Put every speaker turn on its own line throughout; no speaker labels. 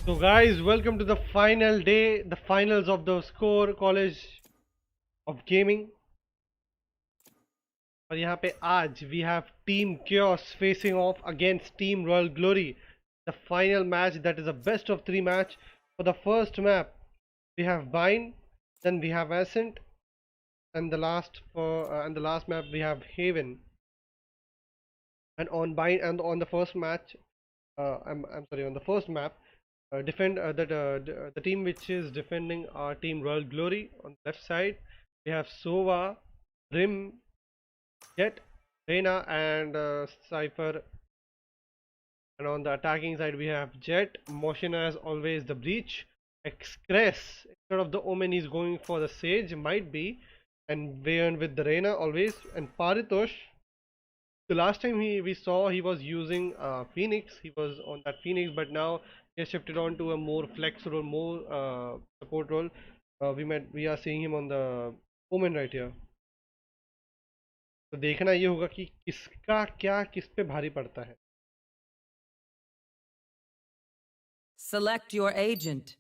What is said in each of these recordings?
So guys, welcome to the final day, the finals of the SCOAR College of Gaming. और यहाँ पे आज we have Team Chaos facing off against Team Royal Glory. The final match, that is a best of 3 match. For the first map, we have Bind, then we have Ascent, and the last map we have Haven. And on Bind and on the first match, I'm sorry, on the first map, the team which is defending our Team Royal Glory. On the left side we have Sova, Rim, Jet, Reina, and Cypher. And on the attacking side we have Jet, Motion as always, the Breach, Express. Instead of the Omen he's going for the Sage, might be, and Vayan with the Reina always, and Paritosh. The last time we saw he was using Phoenix, he was on that Phoenix, but now he has shifted on to a more flex role, more support role. We are seeing him on the Omen right here. तो देखना ये होगा कि किसका क्या किस पे भारी पड़ता है.
Select your agent.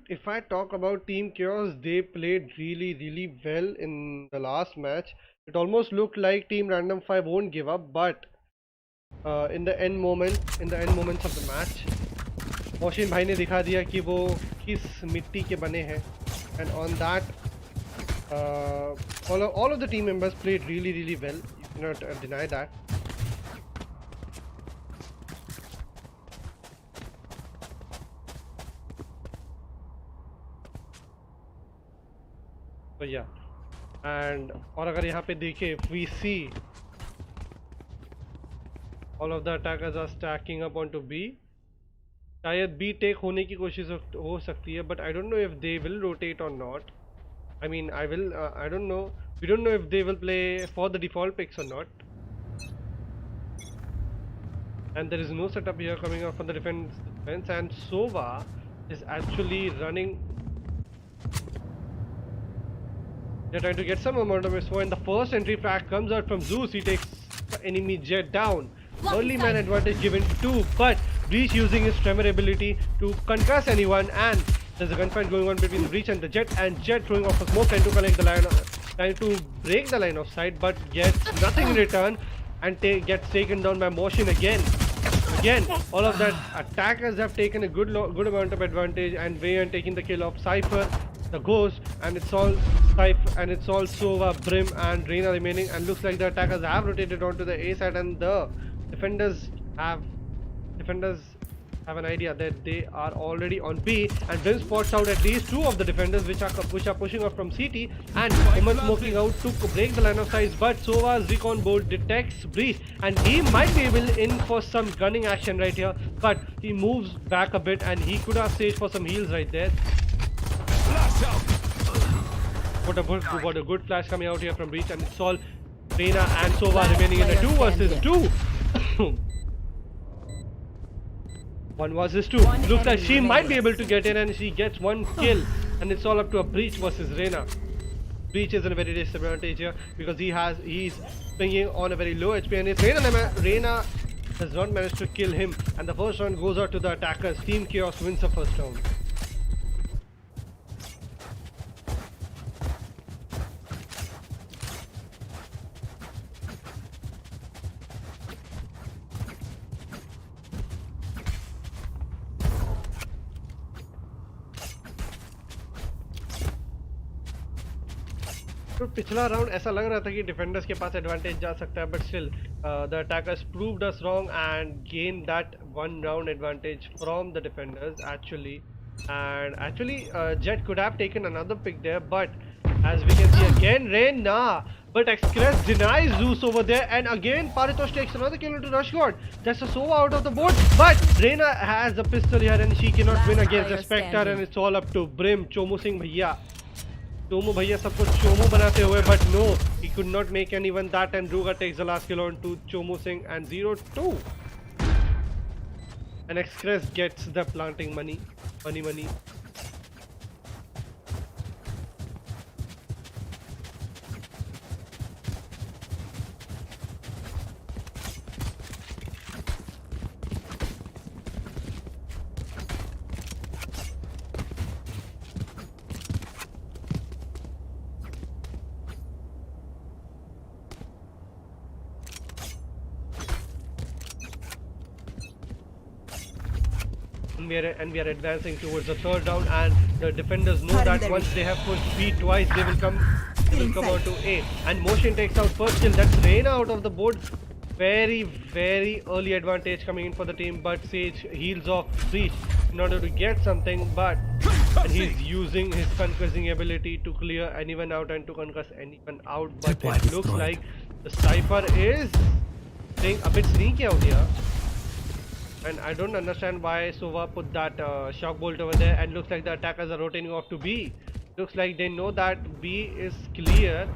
If I talk about Team Chaos, they played really well in the last match. It almost looked like Team Random 5 won't give up, but in the end moments of the match, Mohsin भाई ने दिखा दिया कि वो किस मिट्टी के बने हैं, and on that all of the team members played really well. You cannot deny that. So yeah, and और अगर यहाँ पे देखें, if we see all of the attackers are stacking up onto B. शायद B take होने की कोशिश हो सकती है, but I don't know if they will rotate or not. I mean, I don't know. We don't know if they will play for the default picks or not. And there is no setup here coming up for the defense, and Sova is actually running. They're trying to get some amount of S4, and the first entry frag comes out from Zeus. He takes the enemy Jet down. Early man advantage given to 2, but Breach using his tremor ability to concuss anyone, and there's a gunfight going on between the Breach and the Jet, and Jet throwing off a smoke, trying to collect the line, trying to break the line of sight, but gets nothing in return, and gets taken down by Motion again. All of that attackers have taken a good amount of advantage, and Vayan taking the kill of Cypher, the Ghost, and it's all Cypher, and it's all Sova, Brim, and Reina remaining, and looks like the attackers have rotated onto the A side, and the defenders have an idea that they are already on B, and Brim spots out at least 2 of the defenders which are pushing up from CT, and Omen smoking out to break the line of sight, but Sova's recon bolt detects Breach, and he might be able in for some gunning action right here, but he moves back a bit, and he could have staged for some heals right there. What a good flash coming out here from Breach, and it's all Reina and Sova remaining in a 2 versus 2. 1 versus 2. Looks like she might be able to get in, and she gets 1 kill, and it's all up to a Breach versus Reina. Breach is in a very disadvantage here because he's swinging on a very low HP, and it's Reina does not manage to kill him, and the first round goes out to the attackers. Team Chaos wins the first round. तो पिछला round ऐसा लग रहा था कि defenders के पास advantage जा सकता है, but still the attackers proved us wrong and gain that 1 round advantage from the defenders actually. And actually Jet could have taken another pick there, but as we can see again Reina, but Express denies Zeus over there, and again Paritosh takes another kill into Rush God. That's a Sova out of the board, but Reina has a pistol here and she cannot win against the Spectre, and it's all up to Brim. Chomu Singh भैया सब कुछ चोमू बनाते हुए, but no, he could not make even that, and Druga takes the last kill on to Chomu Singh, and 0-2. And Express gets the planting money. And we are advancing towards the 3rd round, and the defenders know that once they have pushed B twice, they will come out to A. And Motion takes out first kill. That's Reina out of the board. Very early advantage coming in for the team, but Sage heals off Breach in order to get something, but and he's using his concussing ability to clear anyone out and to concuss anyone out. But it looks like the Cypher is playing a bit sneaky out here, and I don't understand why Sova put that shock bolt over there. And looks like the attackers are rotating off to B. Looks like they know that B is clear.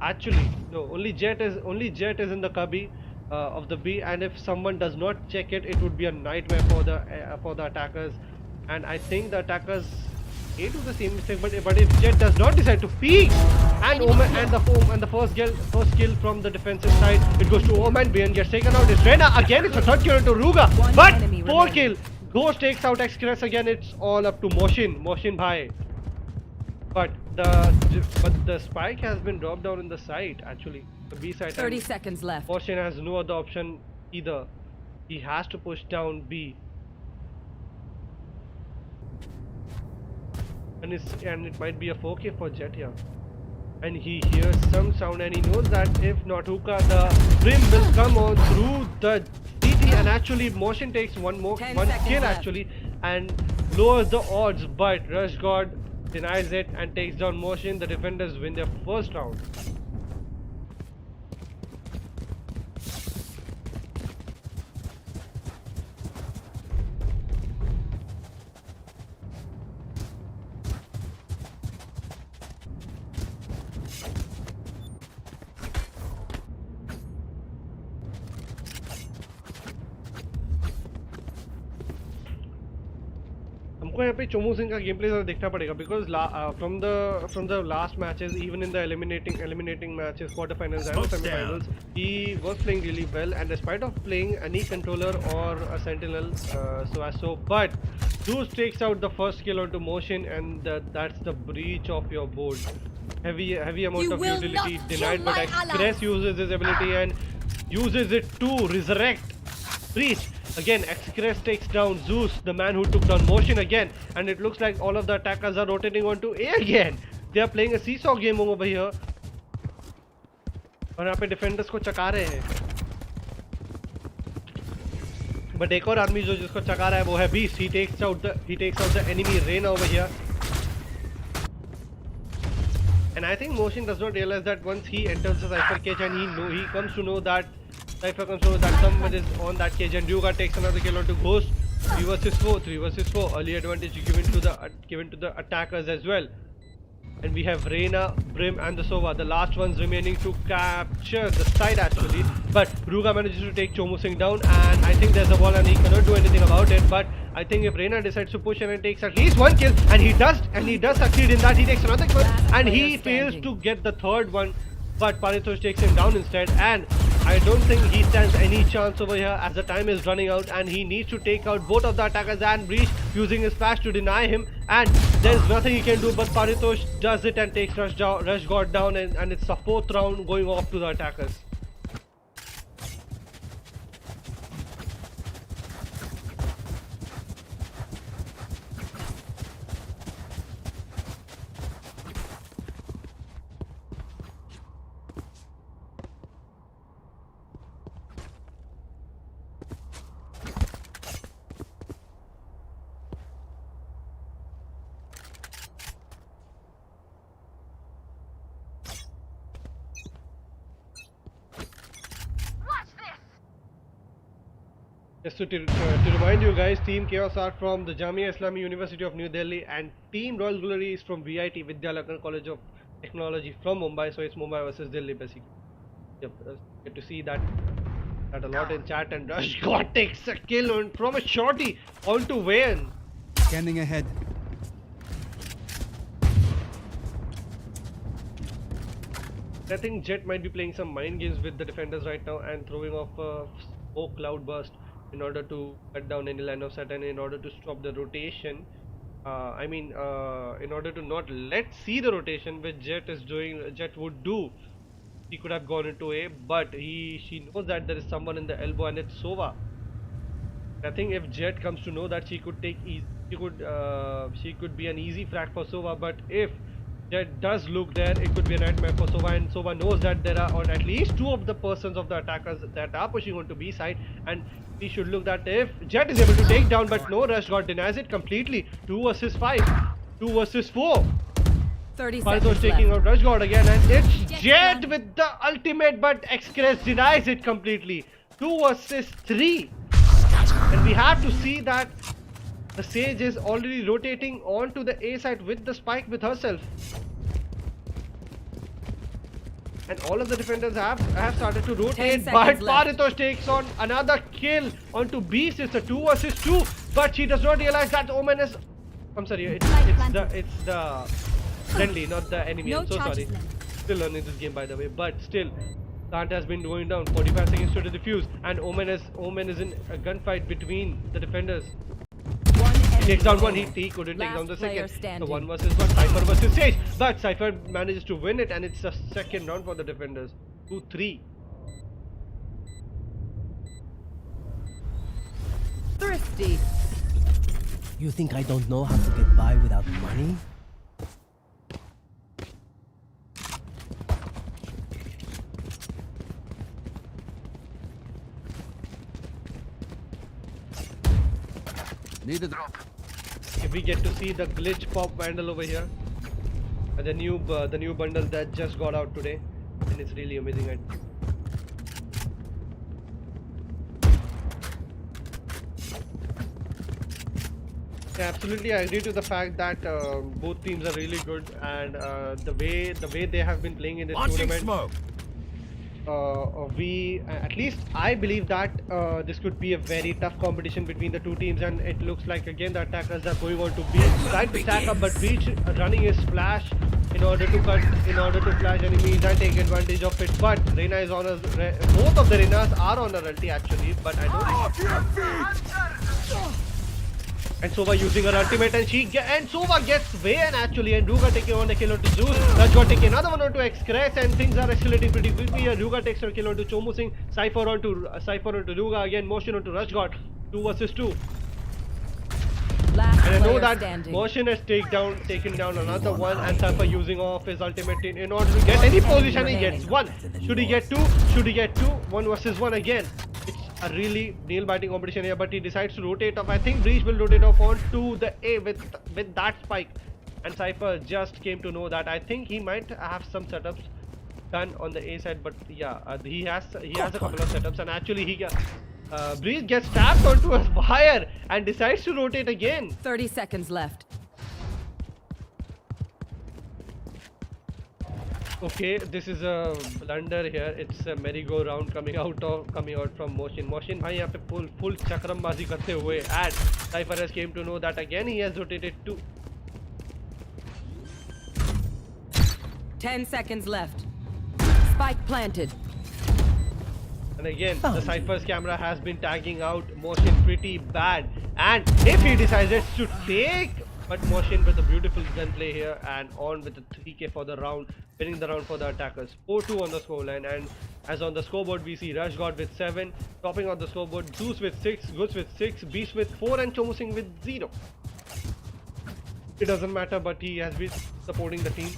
Actually, no. Only Jet is in the cubby of the B, and if someone does not check it, it would be a nightmare for the attackers. And I think the attackers may do the same mistake. But if Jet does not decide to peek, and Omen and the first kill from the defensive side, it goes to Omen. Bian gets taken out. It's Reyna again. It's a third kill into Ruga, but 4 kill. Ghost takes out Express again. It's all up to Moshin bhai. But the spike has been dropped down in the site, actually, the B side.
30 seconds left.
Moshin has no other option either. He has to push down B. And it might be a 4K for Jet here. And he hears some sound, and he knows that if not hookah, the Brim will come on through the CT, and actually Moshin takes one kill actually, and lowers the odds. But Rush God denies it and takes down Moshin. The defenders win their first round. हमको यहाँ पे चोमू सिंह का game play ज़रा देखना पड़ेगा, because from the last matches, even in the eliminating matches, quarterfinals and semifinals, he was playing really well, and despite of playing any controller or a sentinel, but Zeus takes out the first kill onto Moshin, and that's the breach of your board. Heavy amount of utility denied, but Express uses his ability and uses it to resurrect Breach. Again, Express takes down Zeus, the man who took down Moshin again, and it looks like all of the attackers are rotating onto A again. They are playing a seesaw game over here. और यहाँ पे defenders को चका रहे हैं. But एक और आदमी जिसको चका रहा है वो है Beast. He takes out the enemy Reyna over here. And I think Moshin does not realize that once he enters the Cypher cage, and he comes to know that Cypher comes to know that someone is on that cage, and Ryuga takes another kill onto Ghost. 3 versus 4. Early advantage given to the attackers as well. And we have Reyna, Brim and the Sova, the last ones remaining to capture the side actually. But Ruga manages to take Chomu Singh down, and I think there's a wall and he cannot do anything about it. But I think if Reyna decides to push and takes at least one kill, and he does succeed in that, he takes another kill, and he fails to get the third one. But Paritosh takes him down instead, and I don't think he stands any chance over here as the time is running out, and he needs to take out both of the attackers and Breach using his flash to deny him, and there's nothing he can do. But Paritosh does it and takes Rush God down, and it's the 4th round going off to the attackers. Just to remind you guys, Team Chaos are from the Jamia Islami University of New Delhi, and Team Royal Glory is from VIT, Vidyalankar College of Technology from Mumbai. So it's Mumbai versus Delhi basically. Yep, get to see that a lot in chat. And Rush God takes a kill from a shorty onto Wayne.
Scanning ahead.
I think Jet might be playing some mind games with the defenders right now and throwing off a smoke cloud burst in order to cut down any line of sight, and in order to stop the rotation. In order to not see the rotation which Jet would do. He could have gone into A, but she knows that there is someone in the elbow, and it's Sova. I think if Jet comes to know that she could be an easy frag for Sova, but if Jet does look there, it could be a nightmare for Sova, and Sova knows that there are on at least 2 of the persons of the attackers that are pushing onto B side, and we should look that if Jet is able to take down, but no, Rush God denies it completely. 2 versus 5. 2 versus 4.
30
Paritosh
seconds
taking
left.
out Rush God again, and it's Jet with the ultimate, but Express denies it completely. 2 versus 3. And we have to see that the Sage is already rotating onto the A side with the spike with herself. And all of the defenders have started to rotate, but Paritosh takes on another kill onto Beast. It's a 2 versus 2, but she does not realize that Omen is... I'm sorry, it's the friendly, not the enemy. I'm so sorry. Still learning this game, by the way, but still, plant has been going down. 45 seconds to the defuse, and Omen is in a gunfight between the defenders. He takes down one, he couldn't take down the second. So 1 versus 1, Cypher versus Sage, but Cypher manages to win it, and it's the second round for the defenders. 2-3.
Thrifty.
You think I don't know how to get by without money?
Need a drop.
If we get to see the glitch pop vandal over here, the new bundle that just got out today, and it's really amazing. Yeah, absolutely, I agree to the fact that both teams are really good, and the way they have been playing in this tournament.
Smoke.
At least I believe that this could be a very tough competition between the two teams, and it looks like again the attackers are going on to Beach, trying to stack up, but Beach running his flash in order to flash enemies and take advantage of it. But Reina is on both of the Reinas are on a ulti actually, but I don't. And Sova using her ultimate, and Sova gets Vayne actually, and Ruga taking on a kill onto Zeus. Raj got taking another one onto Express, and things are escalating pretty quickly here. Ruga takes a kill onto Chomu Singh, Cypher onto Ruga again, Motion onto Rush God. 2 versus 2. And I know that Motion has taken down another one, and Cypher using off his ultimate in order to get any position. He gets one. Should he get two? 1 versus 1 again. A really nail-biting competition here, but he decides to rotate off. I think Breach will rotate off onto the A with that spike, and Cypher just came to know that. I think he might have some setups done on the A side, but yeah, he has a couple of setups, and actually Breach gets tapped onto a wire and decides to rotate again.
30 seconds left.
Okay, this is a blunder here. It's a merry-go-round coming out from Motion. Motion bhai yahan pe full chakrambazi karte hue, and Cypher has came to know that again he has rotated 2.
10 seconds left. Spike planted.
And again, the Cypher's camera has been tagging out Motion pretty bad, and if he decided to take, but Motion with a beautiful gunplay here and on with the 3k for the round, winning the round for the attackers. 4-2 on the scoreline, and as on the scoreboard we see Rush God with 7, topping on the scoreboard Zeus with 6, Goods with 6, Beast with 4, and Chomu Singh with 0. It doesn't matter, but he has been supporting the team.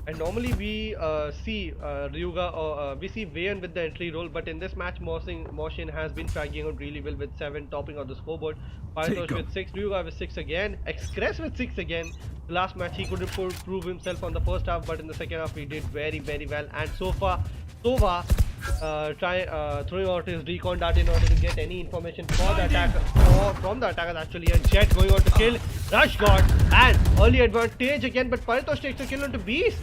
And normally we see Ryuga or we see Vayne with the entry role, but in this match Motion has been fragging out really well with 7, topping on the scoreboard. Paritosh with 6, Ryuga with 6 again, Express with 6 again. The last match he couldn't prove himself on the first half, but in the second half he did very well. And so far Sova throwing out his recon dart in order to get any information for the attacker, from the attackers actually, and Jet going on to kill Rush God, and early advantage again, but Paritosh takes a kill onto Beast,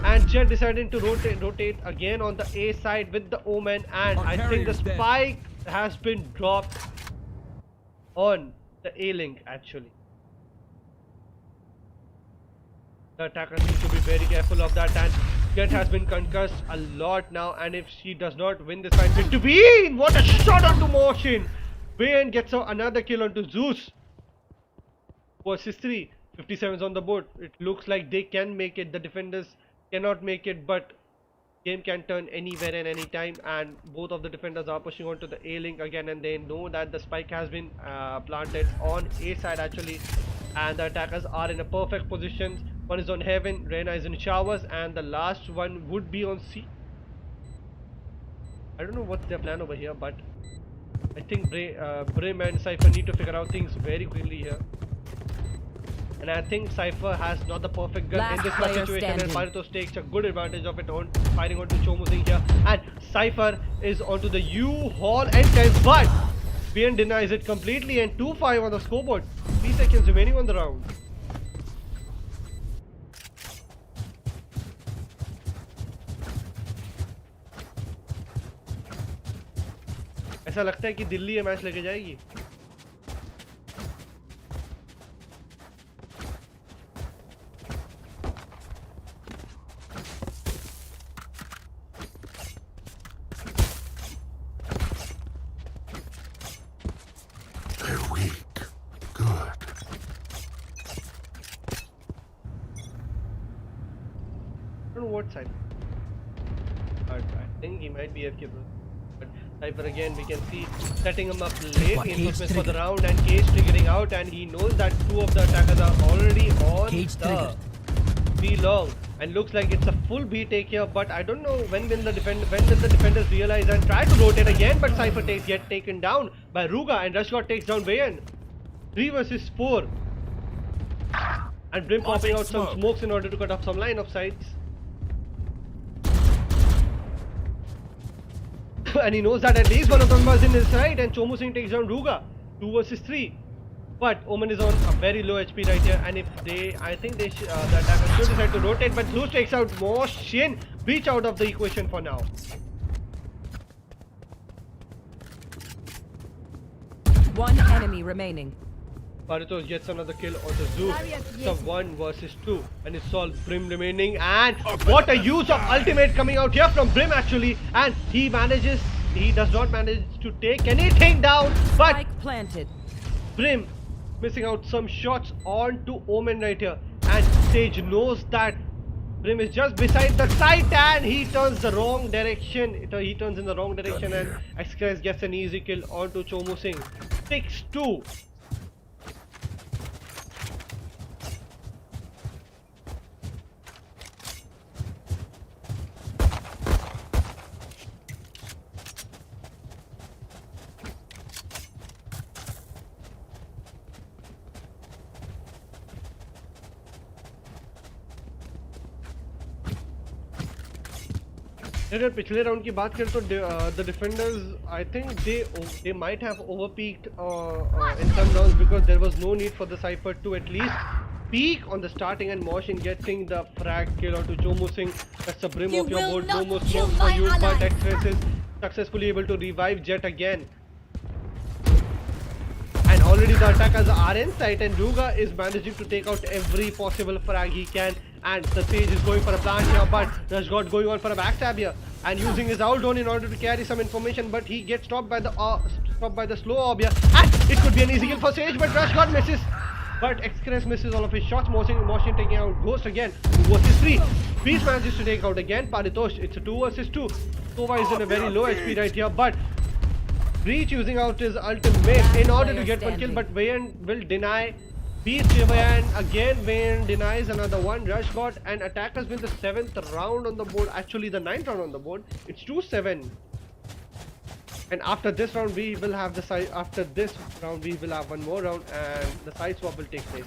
and Jet deciding to rotate again on the A side with the Omen, and I think the spike has been dropped on the A link actually. The attackers need to be very careful of that, and Jet has been concussed a lot now, and if she does not win this fight, to Vayne! What a shot onto Motion! Vayne gets another kill onto Zeus. Versus 3, 57s on the board. It looks like they can make it. The defenders cannot make it, but game can turn anywhere and anytime, and both of the defenders are pushing onto the A link again, and they know that the spike has been planted on A side actually, and the attackers are in a perfect position. One is on Heaven, Reina is in Showers, and the last one would be on C. I don't know what's their plan over here, but I think Brim and Cypher need to figure out things very quickly here. And I think Cypher has not the perfect gun in
Last
this
player
situation, and
standing.
Paritos takes a good advantage of it on firing onto Chomusing here. And Cypher is onto the U-Haul entrance, but BN denies it completely, and 2-5 on the scoreboard. 3 seconds remaining on the round. ऐसा लगता है कि दिल्ली ये match लेके जाएगी.
They're weak. Good.
I don't know what side. I think he might be FK. But Cypher again, we can see setting him up late.
What,
Reinforcements
cage
for the
trigger?
round, and Cage triggering out, and he knows that 2 of the attackers are already on
Cage
the
triggered.
B long, and looks like it's a full B take here. But I don't know when will the defenders realize and try to rotate again. But Cypher takes get taken down by Ruga, and Rushgod takes down Vayan. 3 versus 4, and Brim popping out some smokes in order to cut off some line of sights. And he knows that at least one of them was in his side, and Chomu Singh takes down Ruga. 2 versus 3. But Omen is on a very low HP right here, and if they, I think they the attacker should decide to rotate, but Zeus takes out Motion. Breach out of the equation for now.
One enemy remaining.
Paritos gets another kill on the Zeus. It's a 1 versus 2, and it's all Brim remaining. And what a use of ultimate coming out here from Brim actually, and he does not manage to take anything down, but
Spike planted.
Brim missing out some shots onto Omen right here, and Sage knows that Brim is just beside the site, and he turns the wrong direction. He turns in the wrong direction, and SKOAR gets an easy kill onto Chomu Singh. 6-2. अगर पिछले round की बात करें तो the defenders, I think they might have overpeaked in some rounds, because there was no need for the Cypher to at least peak on the starting, and Moshin getting the frag kill onto Chomu Singh. That's the Brim of your board. No more smoke for you, but Express is successfully able to revive Jet again. And already the attackers are in sight, and Ruga is managing to take out every possible frag he can. And the Sage is going for a plant here, but Rushgod going on for a backstab here, and using his outdone in order to carry some information, but he gets stopped by the slow orb here, and it could be an easy kill for Sage, but Rushgod misses. But Express misses all of his shots. Motion taking out Ghost again. 2 versus 3. Beast manages to take out again Paritosh. It's a 2 versus 2. Sova is in a very low HP right here, but Breach using out his ultimate in order to get one kill, but Vayan will deny. Beast Vayan again. Vayan denies another one. Rushgod, and attackers win the 7th round on the board. Actually, the 9th round on the board. It's 2-7. And after this round, we will have the side. After this round, we will have one more round, and the side swap will take place.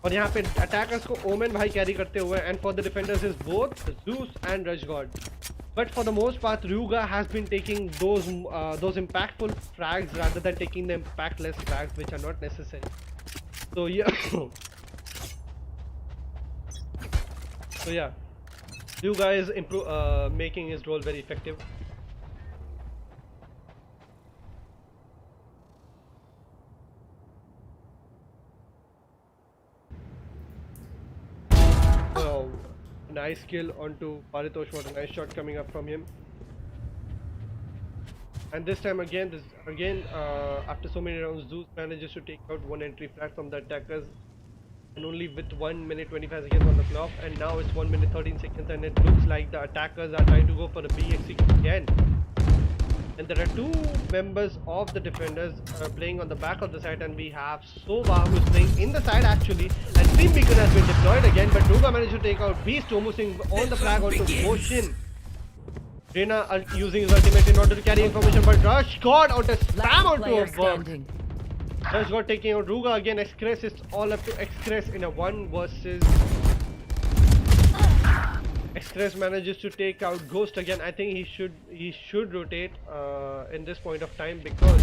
और यहाँ पे attackers को Omen भाई carry करते हुए, and for the defenders is both Zeus and Rushgod. But for the most part, Ruga has been taking those impactful frags rather than taking the impactless frags, which are not necessary. So yeah, Ruga is making his role very effective. Oh, nice kill onto Paritosh. What a nice shot coming up from him. And this time again, after so many rounds, Zeus manages to take out one entry flag from the attackers, and only with 1 minute 25 seconds on the clock. And now it's 1 minute 13 seconds, and it looks like the attackers are trying to go for a BXC again. And there are 2 members of the defenders playing on the back of the site, and we have Sova who's playing in the side actually, and Steam Beacon has been deployed again, but Ruga managed to take out Beast. Chomu Singh on the flag onto Motion. Reyna using his ultimate in order to carry information, but Rush got out a spam
Last
onto
player
a burp.
standing.
Rush got taking out Ruga again. Xcres is all up to Xcres in a 1 versus. Xcres manages to take out Ghost again. I think he should rotate in this point of time, because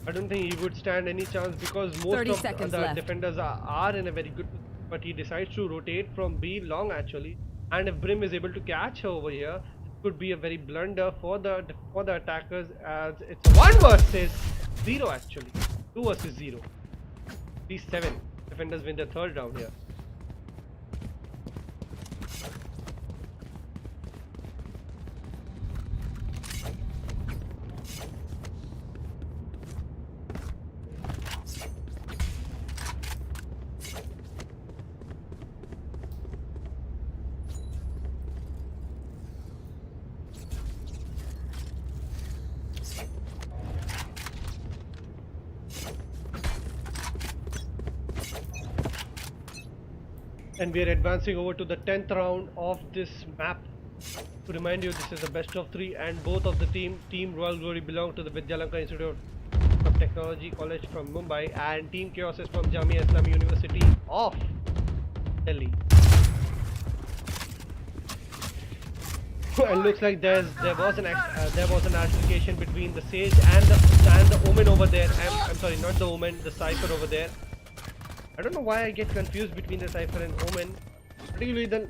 I don't think he would stand any chance, because most
30
of
seconds
the
left.
defenders are in a very good, but he decides to rotate from B long actually. And if Brim is able to catch her over here, it could be a very blunder for the attackers, as it's 1 versus 0 actually. 2 versus 0. These 7 defenders win the 3rd round here. And we are advancing over to the 10th round of this map. To remind you, this is the best of 3, and both of the Team Royal Glory belong to the Vidyalanka Institute of Technology College from Mumbai, and Team Chaos is from Jamia Islami University of Delhi. And looks like there was an altercation between the Sage and the Omen over there. I'm sorry, not the Omen, the Cypher over there. I don't know why I get confused between the Cypher and Omen,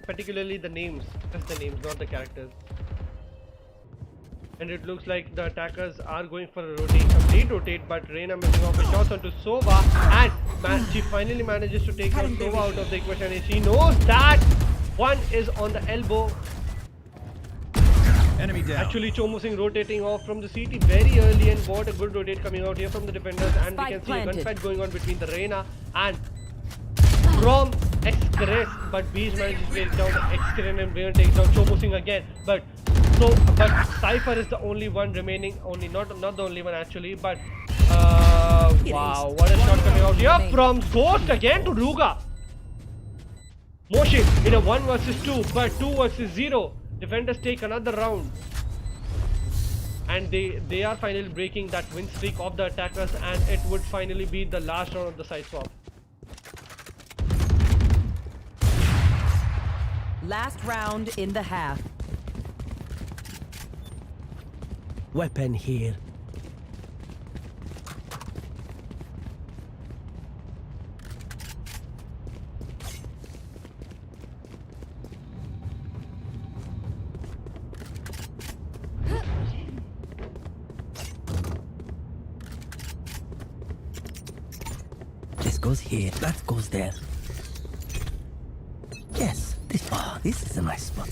particularly the names, just the names, not the characters. And it looks like the attackers are going for a complete rotate, but Reyna missing off a shot onto Sova, and she finally manages to take out Sova out of the equation, and she knows that one is on the elbow.
Enemy down.
Actually, Chomo Singh rotating off from the CT very early, and what a good rotate coming out here from the defenders. And we can see a gunfight going on between the Reyna and from Xcres, but Beast manages to take down Xcres, and Reyna takes down Chomo Singh again. But Cypher is the only one remaining, not the only one actually, but wow, what a shot coming out here from Ghost again to Ruga. Motion in a 1 versus 2, but 2 versus 0. Defenders take another round, and they are finally breaking that win streak of the attackers, and it would finally be the last round of the side swap.
Last round in the half.
Weapon here. This goes here, that goes there. Yes, this is a nice spot.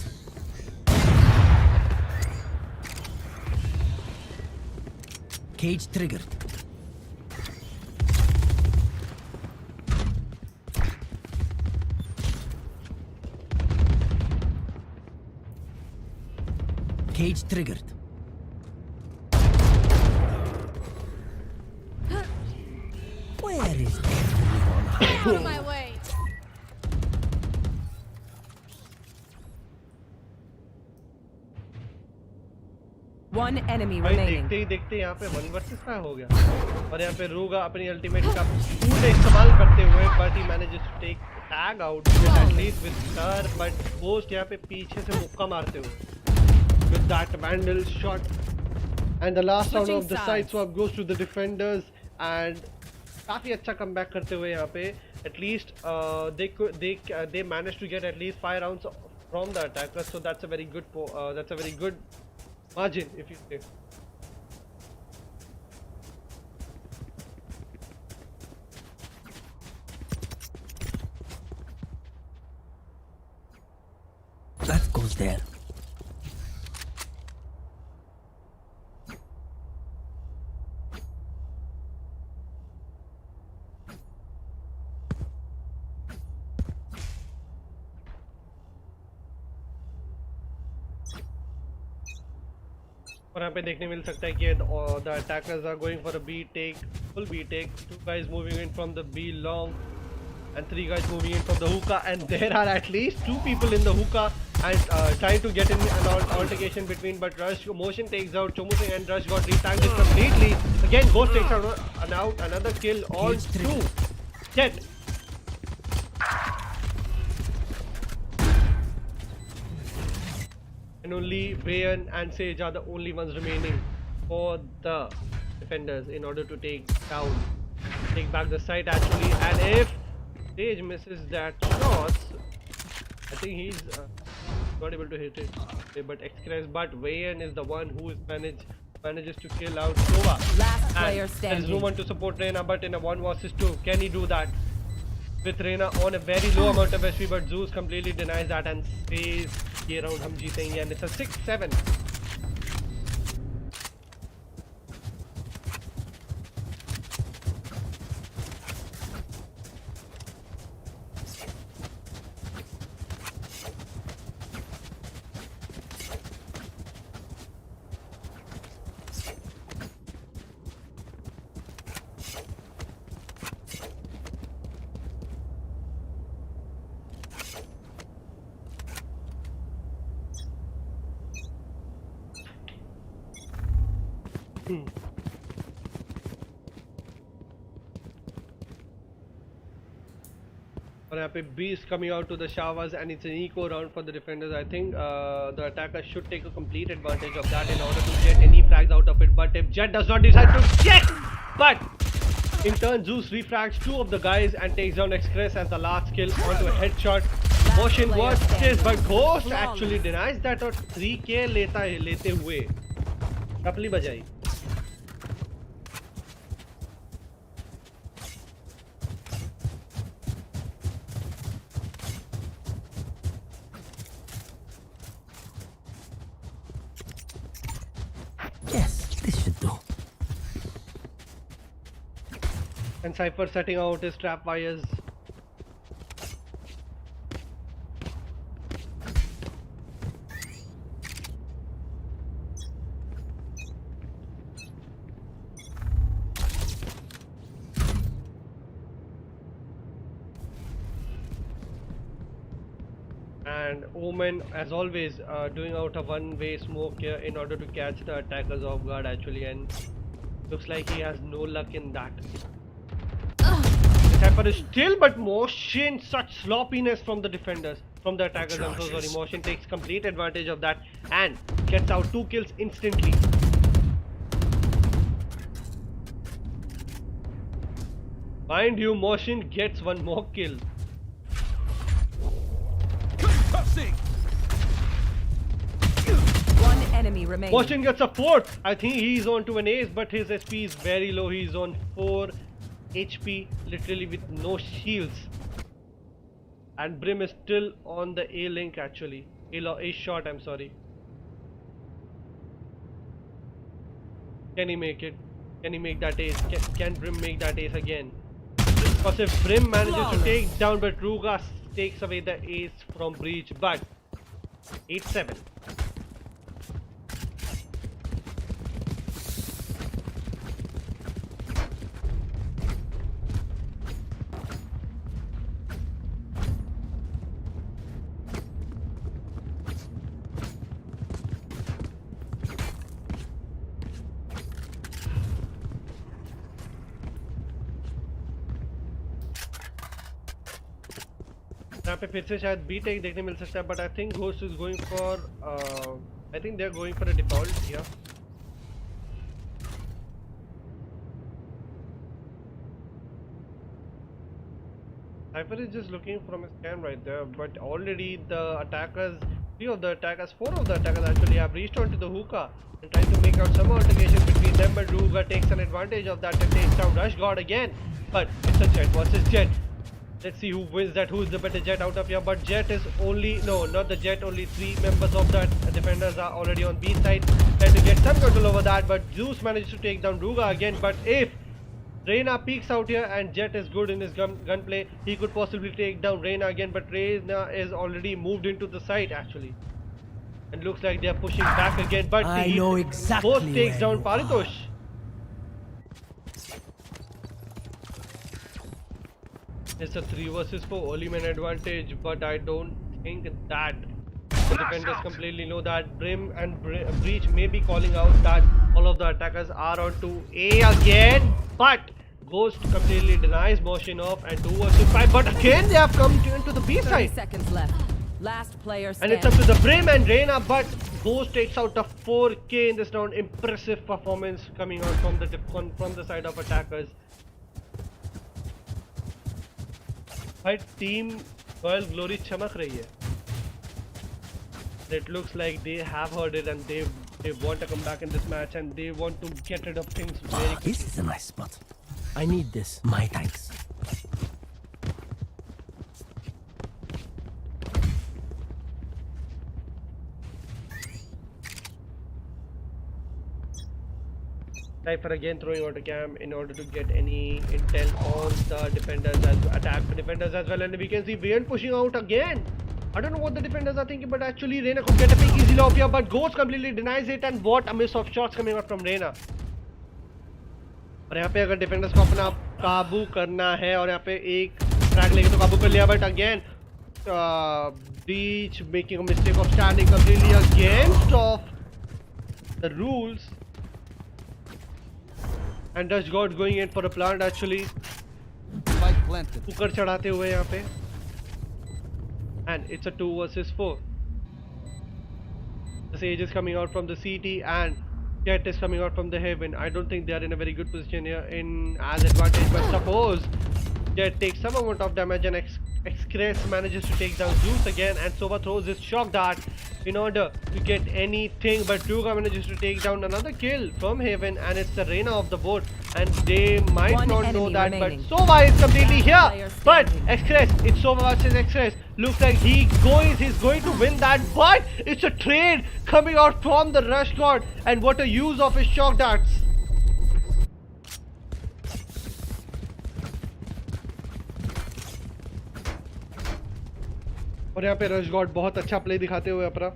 Cage triggered. Cage triggered. Where is everyone?
Out of my way.
One enemy
भाई
remaining.
देखते ही देखते यहाँ पे 1 versus 5 हो गया, और यहाँ पे रूगा अपनी अल्टीमेट का पूरे इस्तेमाल करते हुए, but he manages to take tag out at least with her, but Ghost यहाँ पे पीछे से मुक्का मारते हुए with that vandal shot, and the last round of the side swap goes to the defenders, and काफी अच्छा comeback करते हुए यहाँ पे at least they managed to get at least 5 rounds from the attackers, so that's a very good margin, if you say.
That goes there.
और यहाँ पे देखने मिल सकता है कि the attackers are going for a B take, full B take. 2 guys moving in from the B long, and 3 guys moving in from the hookah, and there are at least 2 people in the hookah. and trying to get in an altercation between, but Rush Motion takes out Chomusing and Rush got retagged it completely. Again, Ghost takes out another kill on two. Jet. And only Vayan and Sage are the only ones remaining for the defenders in order to take back the site actually. And if Sage misses that shot, I think he's not able to hit it. Okay, but Vayan is the one who manages to kill out Sova.
Last player
There is
standing.
no one to support Reina, but in a 1 versus 2, can he do that? With Reina on a very low amount of HP, but Zeus completely denies that and says, "Ye round hum jeetenge," and it's a 6-7. और यहाँ पे Beast coming out to the showers and it's an eco round for the defenders. I think the attackers should take a complete advantage of that in order to get any frags out of it. But if Jet does not decide to check, but in turn Zeus refrags 2 of the guys and takes down Express as the last kill onto a headshot. Motion was this, but Ghost actually denies that और 3k लेते हुए टपली बजाई.
Yes, this should do.
And Cypher setting out his trap wires. And Omen, as always, doing out a one-way smoke here in order to catch the attackers off guard actually, and looks like he has no luck in that. Cypher is still, but Motion, such sloppiness from the defenders, from the attackers. I'm so sorry. Motion takes complete advantage of that and gets out 2 kills instantly. Mind you, Motion gets 1 more kill.
One enemy remaining.
Motion gets a 4th. I think he's on to an ace, but his SP is very low. He's on 4 HP, literally with no shields. And Brim is still on the A link actually. A shot, I'm sorry. Can he make it? Can he make that ace? Can Brim make that ace again? Because if Brim manages to take down, but Ruga takes away the ace from Breach, but 8-7. यहाँ पे फिर से शायद B take देखने मिल सकता है, but I think Ghost is going for I think they are going for a default here. Cypher is just looking from his cam right there, but already the attackers, 4 of the attackers actually have reached onto the hookah and trying to make out some altercation between them, but Ruga takes an advantage of that and takes down Rush God again. But it's a Jet versus Jet. Let's see who wins that, who is the better Jet out of here. But Jet is only, no, not the Jet, only 3 members of that defenders are already on B side, trying to get some control over that, but Zeus managed to take down Ruga again. But if Reina peeks out here and Jet is good in his gunplay, he could possibly take down Reina again, but Reina is already moved into the side actually. And looks like they are pushing back again, but
I know exactly
both takes
where
down
you are.
Paritosh. It's a 3 versus 4 early man advantage, but I don't think that The defenders completely know that Brim and Breach may be calling out that all of the attackers are on to A again, but Ghost completely denies motion off and 2 versus 5. But again, they have come into the B
30
side.
seconds left. Last player
And
standing.
it's up to the Brim and Reina, but Ghost takes out a 4K in this round. Impressive performance coming out from the side of attackers. But team Royal Glory chamak rahi hai. It looks like they have heard it and they want to come back in this match and they want to get rid of things very quickly.
This is a nice spot. I need this. My thanks.
Cypher again throwing out a cam in order to get any intel on the defenders as well, and we can see Vayan pushing out again. I don't know what the defenders are thinking, but actually Reina could get a pick easily off here, but Ghost completely denies it, and what a miss of shots coming out from Reina. और यहाँ पे अगर defenders को अपना काबू करना है और यहाँ पे एक ट्रैक लेके तो काबू कर लिया, but again Breach making a mistake of standing completely against of the rules. And Dutch God going in for a plant actually. Cooker चढ़ाते हुए यहाँ पे. And it's a 2 versus 4. The Sage is coming out from the CT and Jet is coming out from the Heaven. I don't think they are in a very good position here in as advantage, but suppose Jet takes some amount of damage and Excress manages to take down Zeus again, and Sova throws his shock dart in order to get anything, but Ruga manages to take down another kill from Heaven, and it's the Reina of the board, and they might
One
not know
enemy
that,
remaining.
but Sova is completely
Last
here,
player
but
standing.
Excress, it's Sova versus Excress, looks like he's going to win that, but it's a trade coming out from the Rush God, and what a use of his shock darts. और यहाँ पे rush God बहुत अच्छा play दिखाते हुए अपना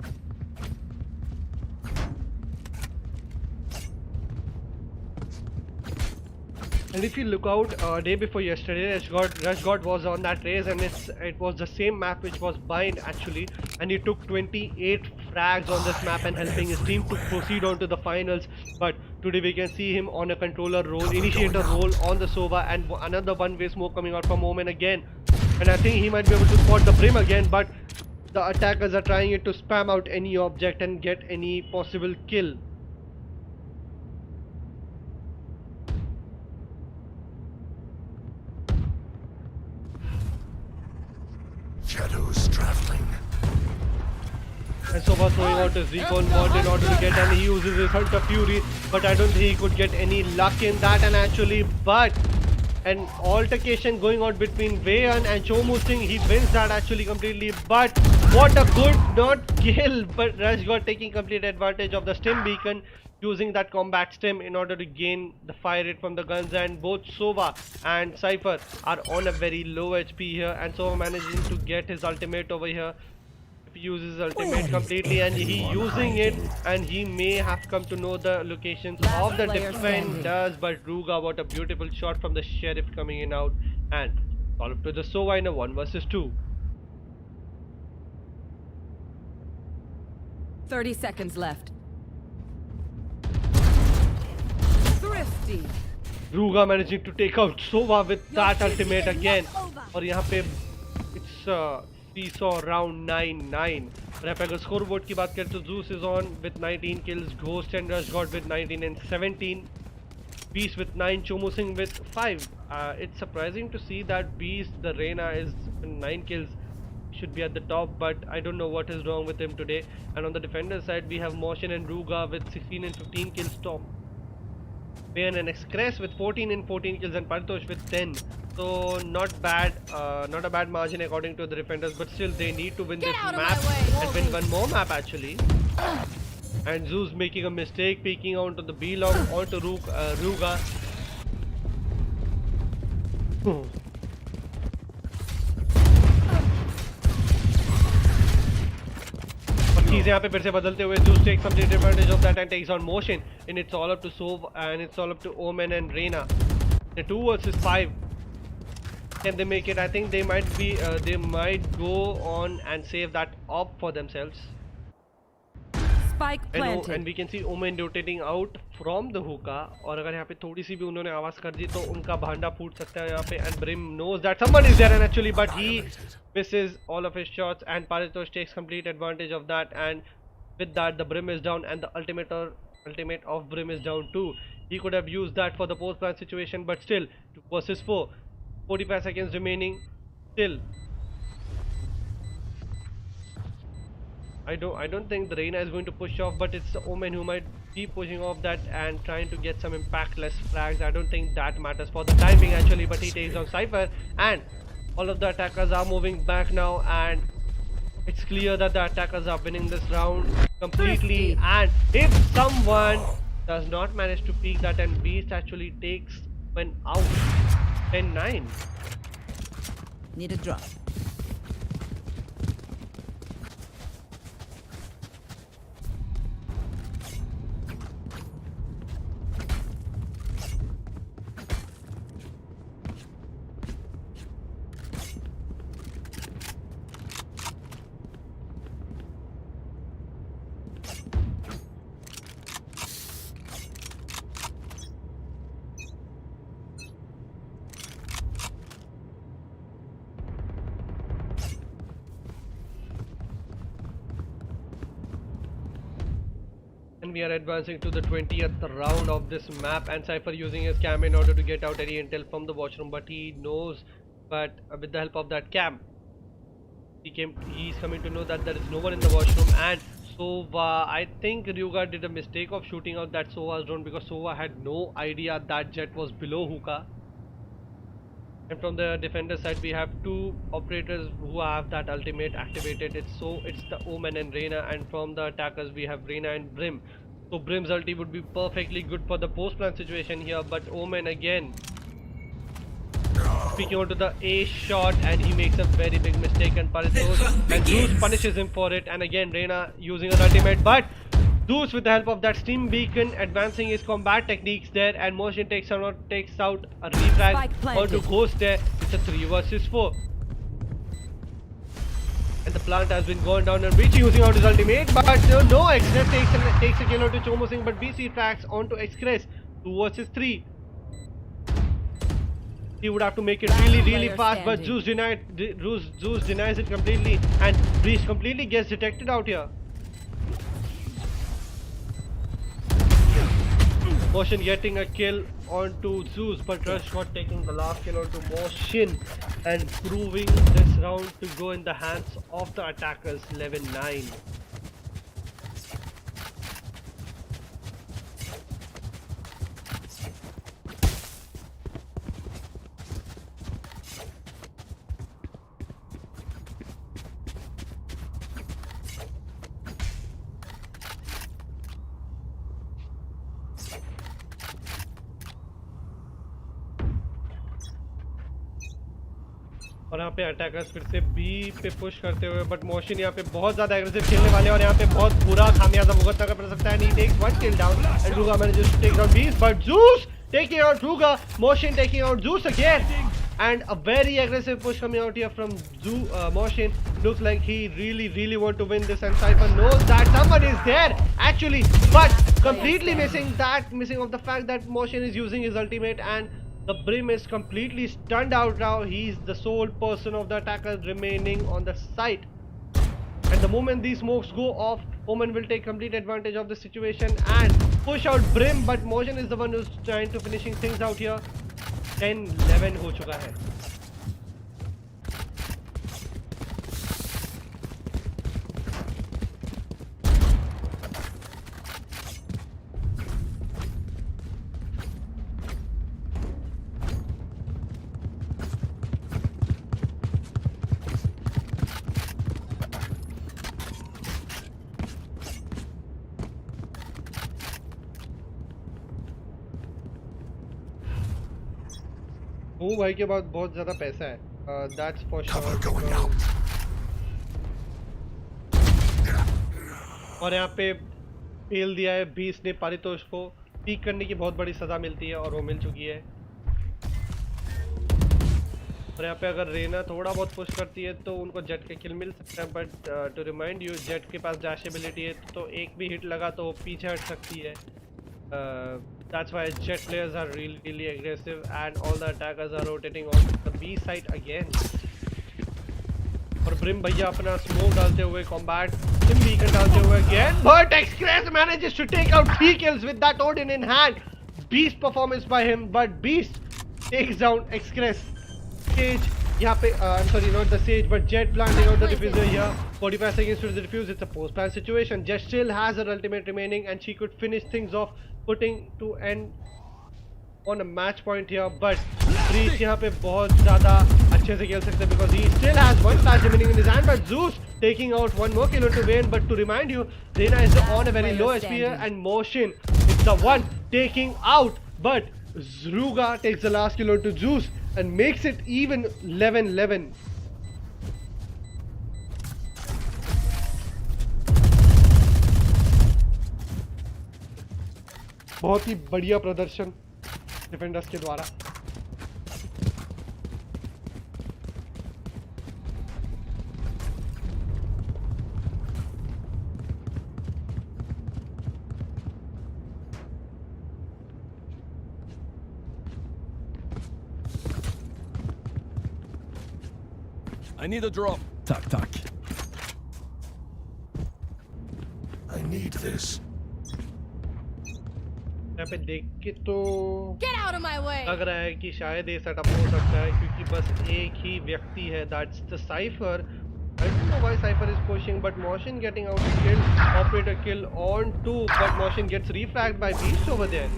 and if you look out day before yesterday, Rush God was on that race, and it was the same map which was bind actually, and he took 28 frags on this map and helping his team to proceed on to the finals. But today we can see him on a controller role, initiator role on the Sova, and another one-way smoke coming out from Omen again. And I think he might be able to spot the Brim again, but the attackers are trying it to spam out any object and get any possible kill.
Shadows traveling.
And Sova throwing out his recon bot in order to get, and he uses his Hunter Fury, but I don't think he could get any luck in that, and actually, but an altercation going on between Vayan and Chomu Singh, he wins that actually completely, but what a good not kill, but Rush got taking complete advantage of the stim beacon, using that combat stim in order to gain the fire rate from the guns, and both Sova and Cypher are on a very low HP here, and Sova managing to get his ultimate over here. He uses ultimate completely, and he using it, and he may have come to know the locations of the defenders, but Ruga, what a beautiful shot from the Sheriff coming in out, and all up to the Sova in a 1 versus 2.
30 seconds left. Thrifty.
Ruga managing to take out Sova with that ultimate again, और यहाँ पे it's seesaw round 9-9. और यहाँ पे अगर score board की बात करें तो Zeus is on with 19 kills, Ghost and Rush God with 19 and 17, Beast with 9, Chomu Singh with 5. It's surprising to see that Beast, the Reina, is 9 kills. Should be at the top, but I don't know what is wrong with him today. And on the defender side, we have Motion and Ruga with 16 and 15 kills top. Bayan and Excress with 14 and 14 kills, and Partosh with 10. So not bad, not a bad margin according to the defenders, but still they need to win this map and win one more map actually. And Zeus making a mistake, peeking onto the B long onto Ruga. चीजें यहाँ पे फिर से बदलते हुए Zeus takes complete advantage of that and takes on Motion, and it's all up to Sov and it's all up to Omen and Reina. The 2 versus 5. Can they make it? I think they might be. They might go on and save that op for themselves.
Spike
and
planted.
we can see Omen rotating out from the hookah. और अगर यहाँ पे थोड़ी सी भी उन्होंने आवाज कर दी तो उनका भांडा फूट सकता है यहाँ पे. And Brim knows that someone is there and actually, but he misses all of his shots and Paritosh takes complete advantage of that. And with that, the Brim is down and the ultimate of Brim is down too. He could have used that for the post plant situation, but still 2 versus 4, 45 seconds remaining. Still, I don't think the Reina is going to push off, but it's the Omen who might be pushing off that and trying to get some impactless frags. I don't think that matters for the timing actually, but he takes on Cypher and all of the attackers are moving back now, and it's clear that the attackers are winning this round completely. And if someone does not manage to peek that, and Beast actually takes one out, 10-9.
Need a drop.
And we are advancing to the 20th round of this map, and Cypher using his cam in order to get out any intel from the washroom, but he knows, but with the help of that cam, he's coming to know that there is no one in the washroom. And Sova, I think Ryuga did a mistake of shooting out that Sova's drone because Sova had no idea that jet was below hookah. And from the defender side, we have 2 operators who have that ultimate activated. It's the Omen and Reina, and from the attackers we have Reina and Brim. So Brim's ulti would be perfectly good for the post plant situation here, but Omen again speaking onto the A shot, and he makes a very big mistake, and Paritosh and Zeus punishes him for it. And again Reina using her ultimate, but Zeus with the help of that steam beacon advancing his combat techniques there, and Motion takes out a refrag onto Ghost there. It's a 3 versus 4. And the plant has been gone down, and Richie using out his ultimate, but no, Express takes a kill onto Chomo Singh, but BC tracks onto Express. 2 versus 3. He would have to make it really fast, but Zeus denies it completely, and Breach completely gets detected out here. Motion getting a kill onto Zeus, but Rushshot taking the last kill onto Motion and proving this round to go in the hands of the attackers. 11-9. और यहाँ पे attackers फिर से B पे push करते हुए, but motion यहाँ पे बहुत ज़्यादा एग्रेसिव खेलने वाले हैं और यहाँ पे बहुत बुरा खामियाजा भुगतना पड़ सकता है. And he takes 1 kill down and Ruga manages to take down Beast, but Zeus taking out Ruga, Motion taking out Zeus again, and a very aggressive push coming out here from Motion. Looks like he really want to win this, and Cypher knows that someone is there actually, but completely missing of the fact that Motion is using his ultimate, and the Brim is completely stunned out now. He's the sole person of the attackers remaining on the site. And the moment these smokes go off, Omen will take complete advantage of the situation and push out Brim, but Motion is the one who's trying to finishing things out here. 10-11 हो चुका है. वो भाई के बाद बहुत ज़्यादा पैसा है. That's for
Cover
sure.
going out.
और यहाँ पे फेल दिया है बीस ने पारितोष को. पीक करने की बहुत बड़ी सज़ा मिलती है और वो मिल चुकी है. और और यहाँ पे अगर रेना थोड़ा बहुत पुश करती है तो उनको जेट के किल मिल सकता है, but to remind you Jett के पास डैश एबिलिटी है, तो एक भी हिट लगा तो वो पीछे हट सकती है. That's why jet players are really aggressive and all the attackers are rotating on the B side again. और ब्रिम भैया अपना स्मोक डालते हुए कॉम्बैट बीकन डालते हुए again, but Express manages to take out 3 kills with that Odin in hand. Beast performance by him, but Beast takes down Express. Sage यहाँ पे I'm sorry, not the Sage, but Jet planting out the diffuser here. 45 seconds to the defuse. It's a post-plan situation. Jet still has her ultimate remaining, and she could finish things off, putting to end on a match point here. But Breach यहाँ पे बहुत ज़्यादा अच्छे से खेल सकते हैं because he still has one flash remaining in his hand. But Zeus taking out one more kill into Vayne. But to remind you, Reyna is on a very low HP here, and Motion is the one taking out. But Zruga takes the last kill onto Zeus and makes it even 11-11. बहुत ही बढ़िया प्रदर्शन defenders के द्वारा.
I need a drop. Tak.
I need this.
यहाँ पे देख के तो
Get out of my way!
लग रहा है कि शायद ये सेटअप हो सकता है क्योंकि बस एक ही व्यक्ति है, that's the Cypher. I don't know why Cypher is pushing, but Motion getting out a kill, operator kill on 2, but Motion gets refragged by Beast over there.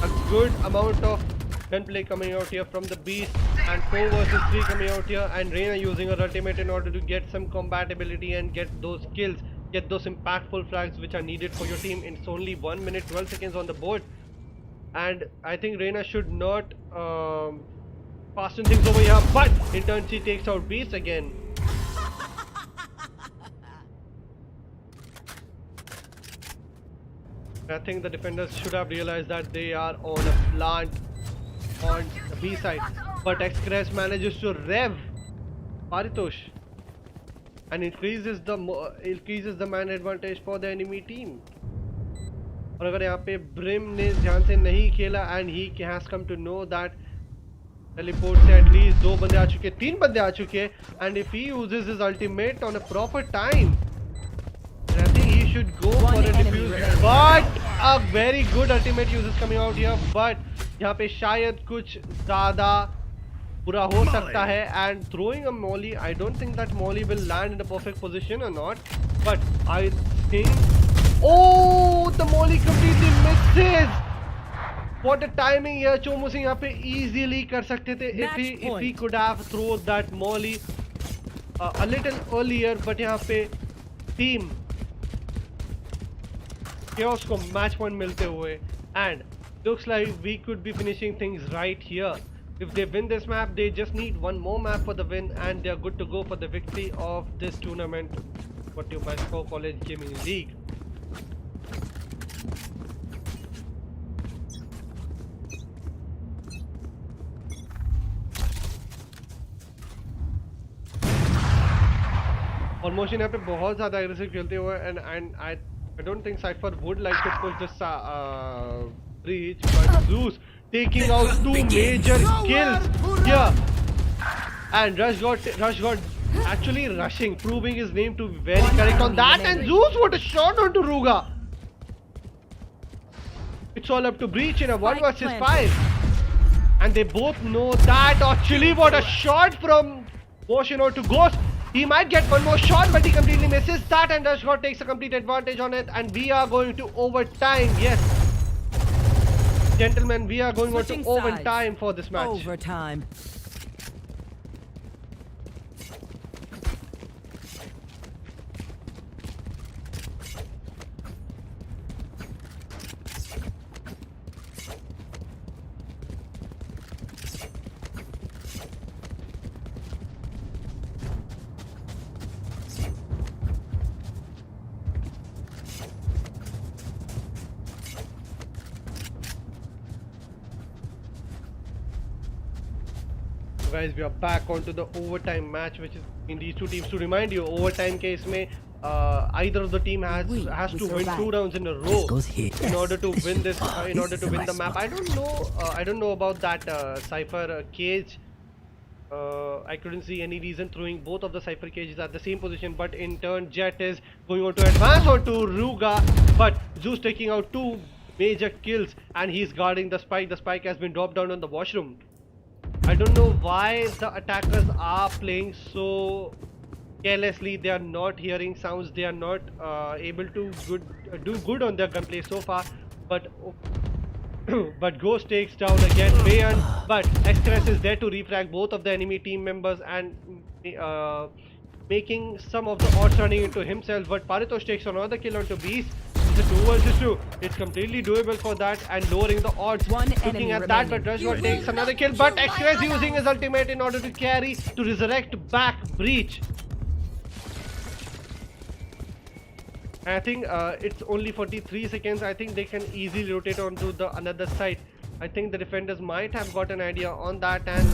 A good amount of gunplay coming out here from the Beast, and 4 versus 3 coming out here, and Reyna using her ultimate in order to get some compatibility and get those kills, get those impactful frags which are needed for your team. It's only 1 minute 12 seconds on the board, and I think Reyna should not fasten things over here, but in turn she takes out Beast again. I think the defenders should have realized that they are on a plant on the B side, but Express manages to rev Paritosh and increases the man advantage for the enemy team. और अगर यहाँ पे Brim ने ध्यान से नहीं खेला and he has come to know that teleport से at least 2 बंदे आ चुके, 3 बंदे आ चुके, and if he uses his ultimate on a proper time, I think he should go for a defuse, but a very good ultimate use is coming out here, but यहाँ पे शायद कुछ ज़्यादा बुरा हो सकता है, and throwing a molly, I don't think that molly will land in a perfect position or not, but I think, oh, the molly completely misses. What a timing here. Chomu Singh यहाँ पे easily कर सकते थे if he could have thrown that molly a little earlier, but यहाँ पे team Chaos को match point मिलते हुए, and looks like we could be finishing things right here. If they win this map, they just need one more map for the win, and they are good to go for the victory of this tournament, what you might call College Gaming League. और motion यहाँ पे बहुत ज़्यादा aggressive खेलते हुए, and I don't think Cypher would like to push this breach, but Zeus taking out 2 major kills here, and Rush got actually rushing, proving his name to be very correct on that, and Zeus, what a shot onto Ruga. It's all up to Breach in a 1 versus 5, and they both know that. Actually, what a shot from Motion to Ghost. He might get one more shot, but he completely misses that, and Rushgod takes a complete advantage on it, and we are going to overtime. Yes, gentlemen, we are going on to overtime for this match.
Overtime.
guys, we are back onto the overtime match, which is in these two teams. To remind you, overtime case में either of the team has
We
to win
survive.
2 rounds in a
This
row
goes here.
in order to win this. In
This
order
is
to
a
win
nice
the map.
spot.
I don't know about that Cypher cage. I couldn't see any reason throwing both of the Cypher cages at the same position, but in turn Jet is going on to advance onto Ruga, but Zeus taking out 2 major kills and he's guarding the spike. The spike has been dropped down on the washroom. I don't know why the attackers are playing so carelessly. They are not hearing sounds. They are not able to do good on their gunplay so far. But but Ghost takes down again Bayan. But Express is there to refrag both of the enemy team members and making some of the odds running into himself. But Paritosh takes another kill onto Beast. It's a 2 versus 2. It's completely doable for that and lowering the odds.
One
Looking
enemy
at that, but
remaining.
Rashford takes another kill. But Express using his ultimate in order to carry to resurrect back Breach. I think it's only 43 seconds. I think they can easily rotate onto the another side. I think the defenders might have got an idea on that, and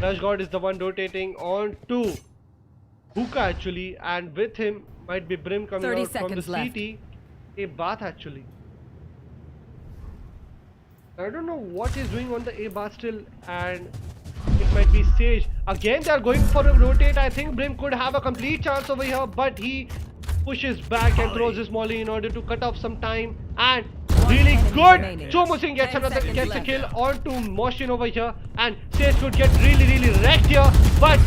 Rush God is the one rotating on to Hookah actually, and with him might be Brim coming
30
out from the
seconds left.
CT. A bath actually. I don't know what he's doing on the A bath still, and it might be Sage. Again, they are going for a rotate. I think Brim could have a complete chance over here, but he pushes back and throws his molly in order to cut off some time. And really
enemy
good.
remaining.
Chomo Singh gets
10
another
seconds
a
left.
kill onto Moshin over here, and Sage could get really wrecked here, but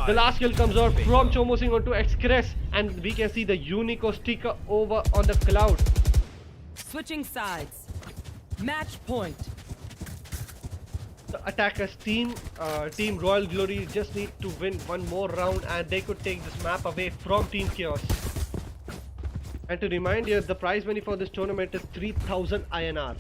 the last kill comes out from Chomo Singh onto Express, and we can see the Unico sticker over on the cloud.
Switching sides. Match point.
The attackers team Royal Glory just need to win one more round and they could take this map away from Team Chaos. And to remind you, the prize money for this tournament is 3000 INR.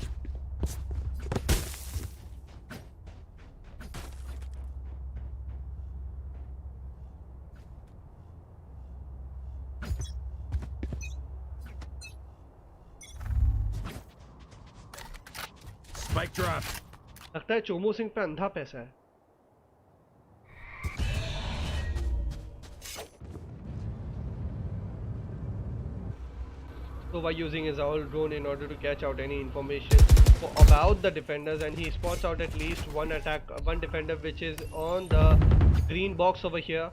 Spike drop.
लगता है चोमो सिंह पे अंधा पैसा है. So by using his owl drone in order to catch out any information about the defenders, and he spots out at least one defender which is on the green box over here.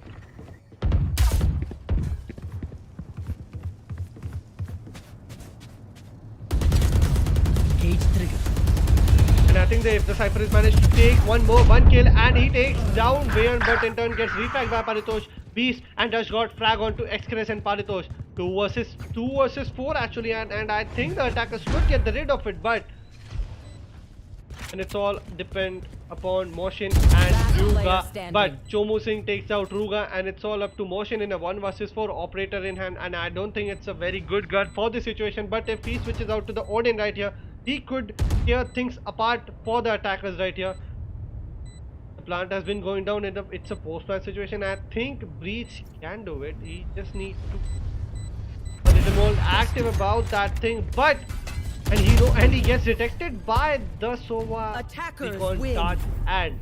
Cage trigger.
And I think that if the Cypher is managed to take one kill, and he takes down Bayan, but in turn gets refragged by Paritosh. Beast and Dash got frag onto Express and Paritosh. 2 versus 4 actually, and I think the attackers could get rid of it, but and it's all depend upon Moshin and
Last player
Ruga.
standing.
But Chomo Singh takes out Ruga, and it's all up to Moshin in a 1 versus 4 operator in hand, and I don't think it's a very good gun for this situation. But if he switches out to the Odin right here, he could tear things apart for the attackers right here. The plant has been going down, it's a post-plant situation. I think Breach can do it. He just needs to a little more active about that thing, but and he gets detected by the Sova
Attackers
recon
win.
dart, and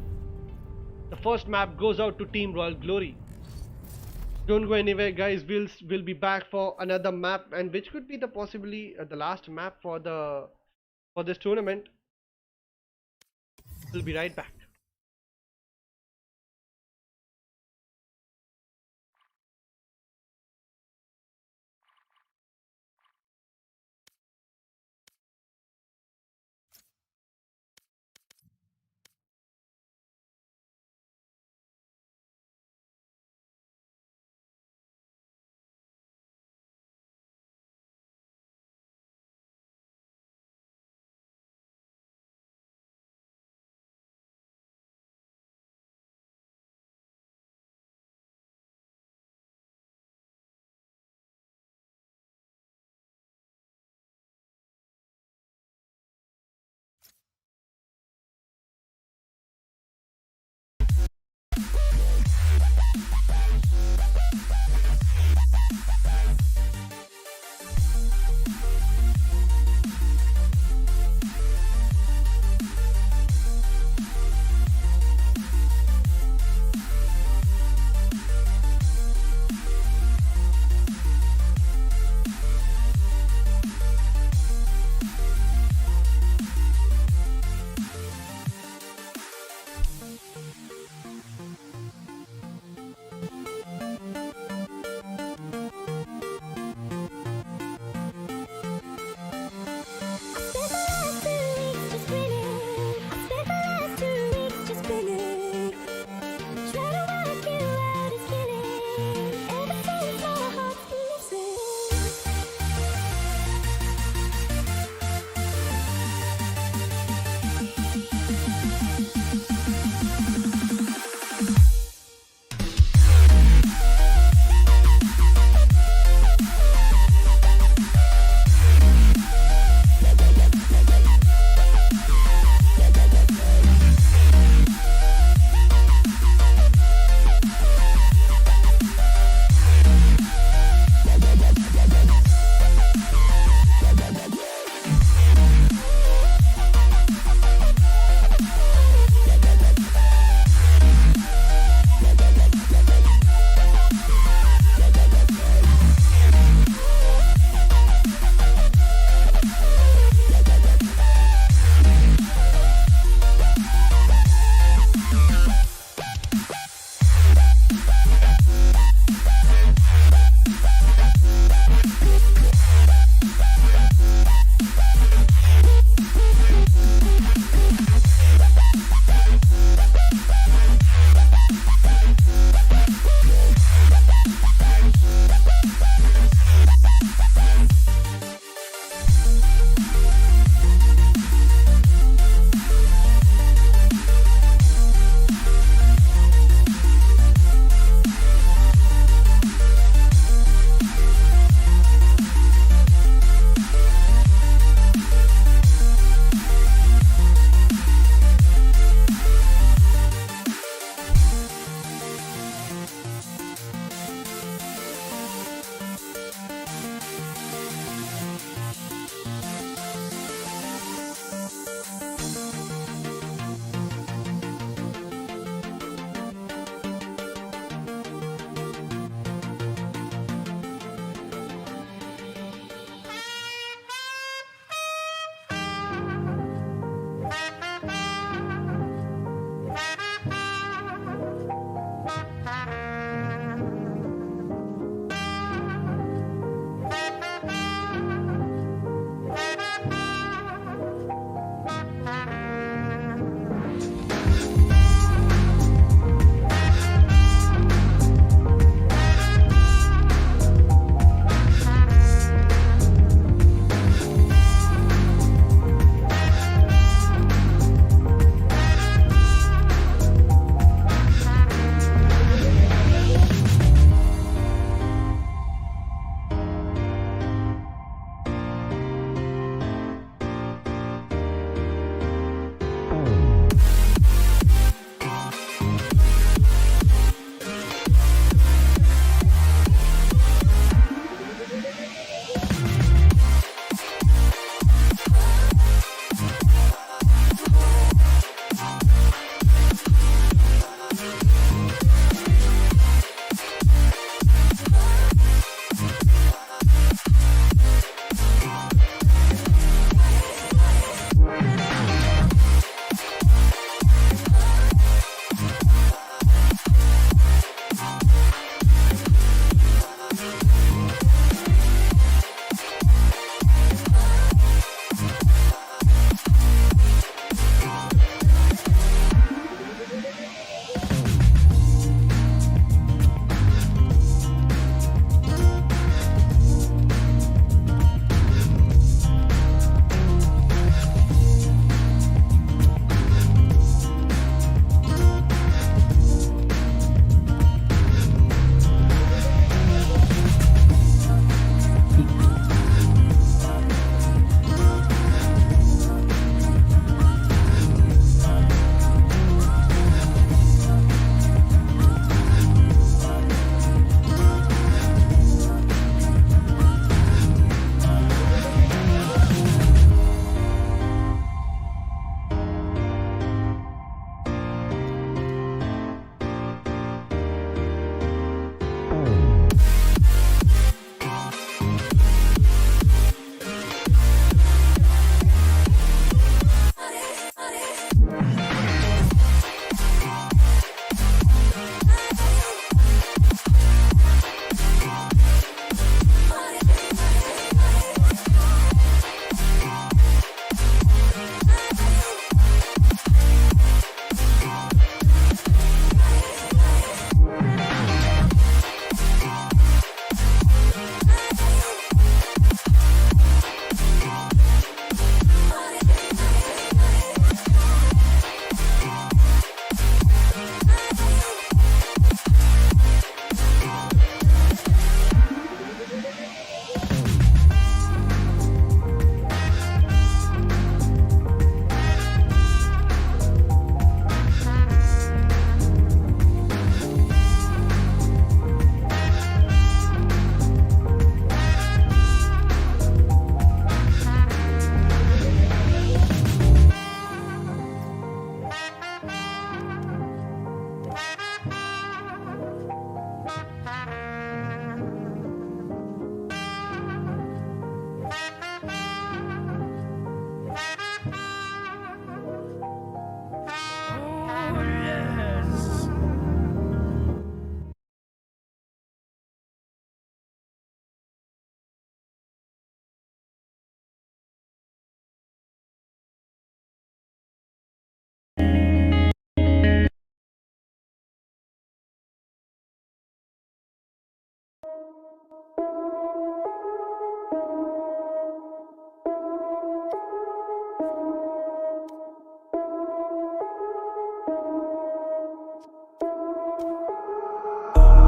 the first map goes out to Team Royal Glory. Don't go anywhere, guys. We'll be back for another map, and which could be the possibly the last map for this tournament. We'll be right back.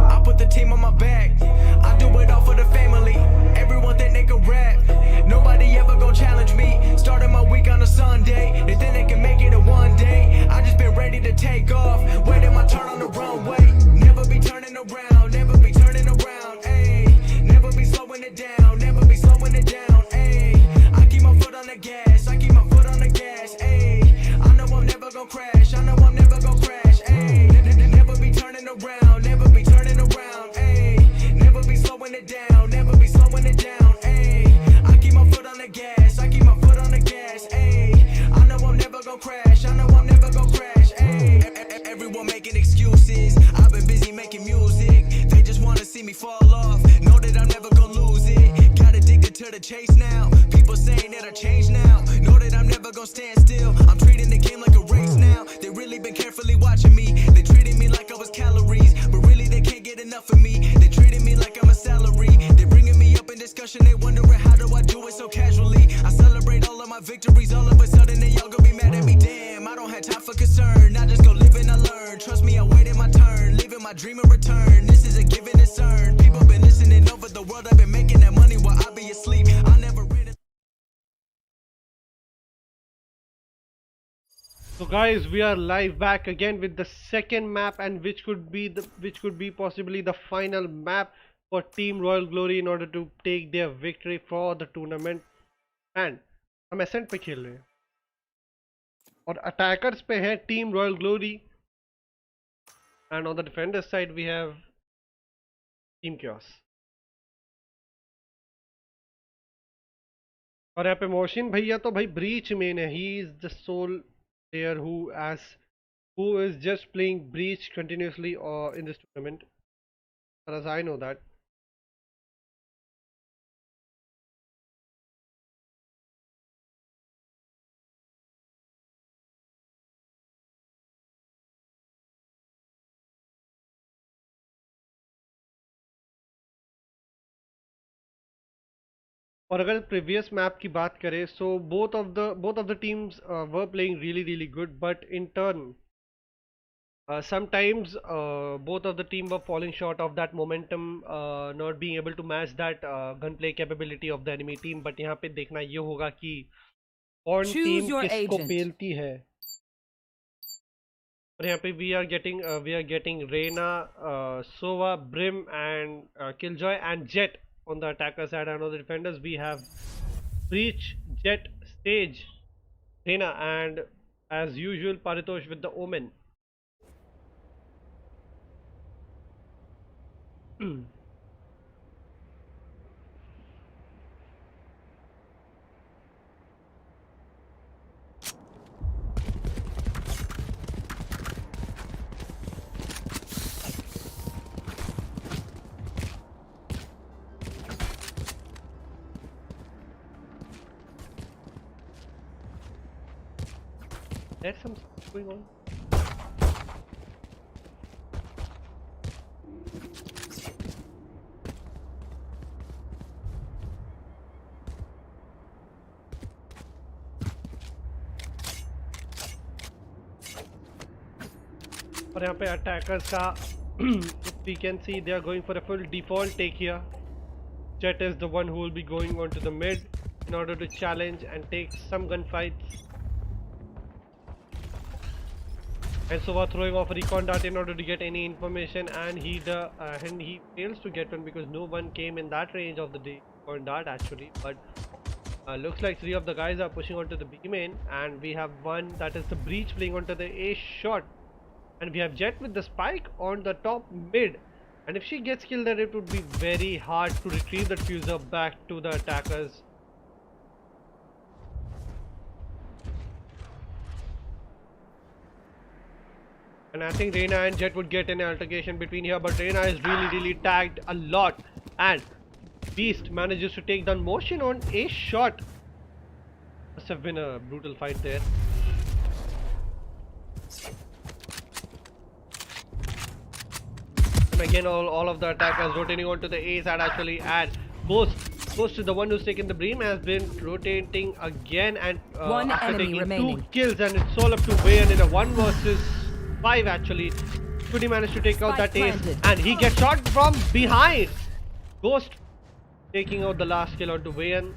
I put the team on my back. I do it all for the family. Everyone think they can rap. Nobody ever gon' challenge me. Starting my week on a Sunday. They think they can make it in one day. I just been ready to take off. Waiting my turn on the runway. Never be turning around. Never be turning around. Ayy. Never be slowing it down. Never be slowing it down. Ayy. I keep my foot on the gas. I keep my foot on the gas. Ayy. I know I'm never gon' crash. I know I'm never gon' crash. Ayy. Never be turning around. Never be turning around. Ayy. Never be slowing it down. Never be slowing it down. Ayy. I keep my foot on the gas. I keep my foot on the gas. Ayy. I know I'm never gon' crash. I know I'm never gon' crash. Ayy. Everyone making excuses. I've been busy making music. They just wanna see me fall off. Know that I'm never gon' lose it. Got addicted to the chase now. People saying that I changed now. Know that I'm never gon' stand still. I'm treating the game like a race now. They really been carefully watching me. They treating me like I was calories, but really they can't get enough of me. They treating me like I'm a salary. They bringing me up in discussion. They wondering how do I do it so casually. I celebrate all of my victories. All of a sudden they all gonna be mad at me. Damn, I don't have time for concern. I just go live and I learn. Trust me, I waited my turn. Living my dream in return. This is a given, it's earned. People been listening over the world. I've been making that money while I be asleep. I never read it.
So guys, we are live back again with the second map, and which could be possibly the final map for Team Royal Glory in order to take their victory for the tournament. And हम Ascent पे खेल रहे हैं और attackers पे है team Royal Glory, and on the defenders side we have team Chaos. और यहाँ पे मोहसिन भैया तो भाई ब्रीच मेन है. He is the sole player who is just playing breach continuously in this tournament, as far as I know that. और अगर previous map की बात करें, सो both of the teams were playing really good, but in turn sometimes both of the team were falling short of that momentum, not being able to match that gunplay capability of the enemy team. but यहाँ पे देखना ये होगा कि कौन
Choose
team
your
किसको
agent.
पेलती है. और यहाँ पे we are getting Reina, Sova, Brim and Killjoy and Jet on the attacker side, and on the defenders we have Breach, Jet, Stage, Reina, and as usual Paritosh with the Omen. There's some stuff going on. और यहाँ पे attackers का if we can see they are going for a full default take here. Jet is the one who will be going on to the mid in order to challenge and take some gunfights. And Sova throwing off a recon dart in order to get any information, and he fails to get one because no one came in that range of the recon dart actually. But looks like three of the guys are pushing onto the B main, and we have one that is the breach playing onto the A shot, and we have Jet with the spike on the top mid. And if she gets killed there, it would be very hard to retrieve that fuser back to the attackers. And I think Reina and Jet would get an altercation between here, but Reina is really tagged a lot, and Beast manages to take down Motion on a shot. Must have been a brutal fight there. Again, all of the attackers rotating onto the A side actually, and Ghost is the one who's taken the Bream, has been rotating again, and
One
after
enemy
taking
remaining.
2 kills, and it's all up to Wayan in a 1 versus 5 actually. Could he manage to take out
Spike
that ace?
planted.
And he gets shot from behind. Ghost taking out the last kill onto Wayan.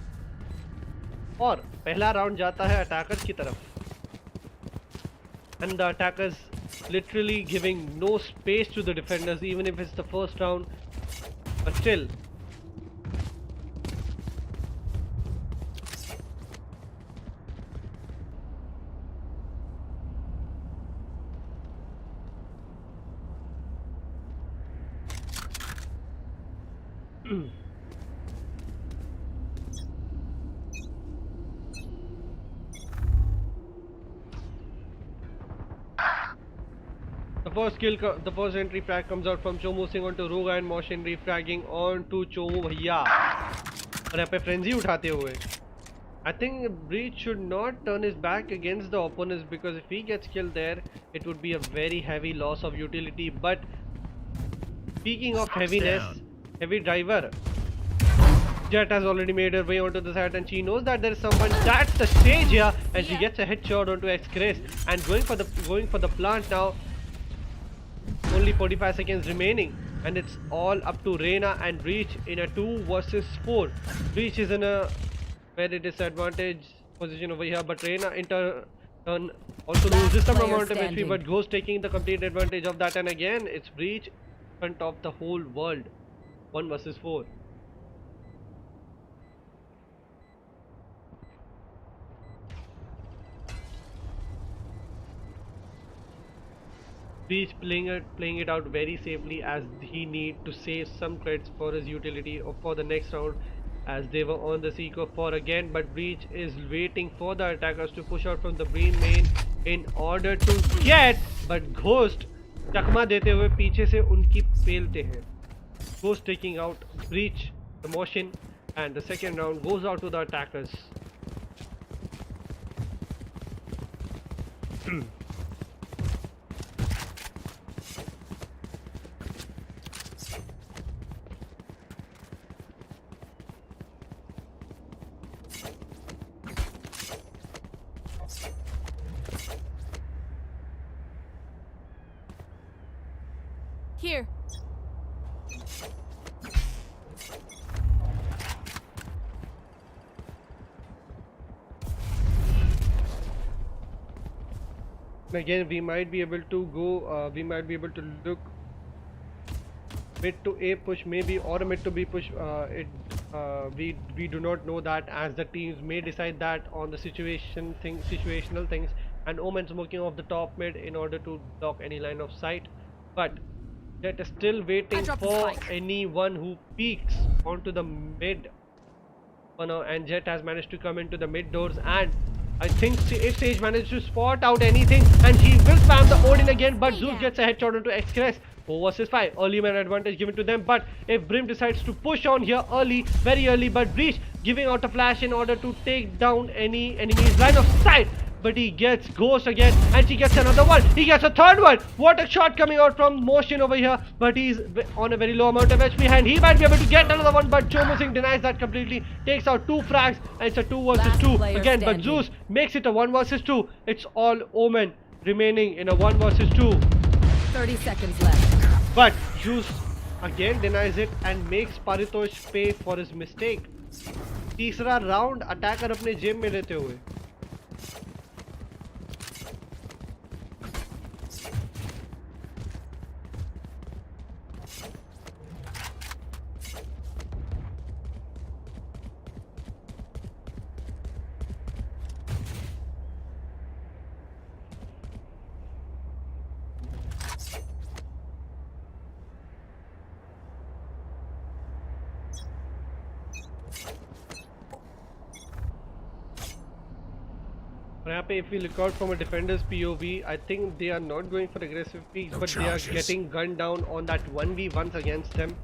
और पहला round जाता है attackers की तरफ. And the attackers literally giving no space to the defenders, even if it's the first round. But still, the first entry frag comes out from Chomu Singh onto Roga, and Moshin refragging onto Chomu भैया. और यहाँ पे frenzy उठाते हुए. I think Breach should not turn his back against the opponents, because if he gets killed there, it would be a very heavy loss of utility. But speaking of heaviness, heavy driver, Jet has already made her way onto the side, and she knows that there is someone. That's the stage here, and she gets a headshot onto X-Grace, and going for the plant now. Only 45 seconds remaining, and it's all up to Reina and Breach in a 2 versus 4. Breach is in a very disadvantaged position over here, but Reina in turn also loses some amount of HP, but Ghost taking the complete advantage of that, and again it's Breach in front of the whole world. 1 versus 4. Breach playing it out very safely, as he need to save some creds for his utility or for the next round, as they were on the Seeker 4 again. But Breach is waiting for the attackers to push out from the Bream main in order to get, but Ghost चकमा देते हुए पीछे से उनकी पेलते हैं. Ghost taking out Breach, the motion, and the second round goes out to the attackers.
Here.
Again, we might be able to go. We might be able to look mid to A push, maybe, or mid to B push. We do not know that, as the teams may decide that on the situational things. And Omen smoking off the top mid in order to block any line of sight, but Jet is still waiting for anyone who peeks onto the mid for now, and Jet has managed to come into the mid doors, and I think if Sage managed to spot out anything, and he will spam the Odin again, but Zeus gets a headshot onto X-Crest. 4 versus 5, early man advantage given to them, but if Brim decides to push on here early, very early, but Breach giving out a flash in order to take down any enemy's line of sight. But he gets Ghost again, and she gets another one. He gets a third one. What a shot coming out from Motion over here. But he's on a very low amount of HP, and he might be able to get another one. But Chomo Singh denies that completely. Takes out 2 frags, and it's a 2 versus 2 again. But Zeus makes it a 1 versus 2. It's all Omen remaining in a 1 versus 2.
30 seconds left.
But Zeus again denies it and makes Paritosh pay for his mistake. तीसरा round attacker अपने जेब में लेते हुए. If we look out from a defender's POV, I think they are not going for aggressive peaks, but they are getting gunned down on that 1v1s against them.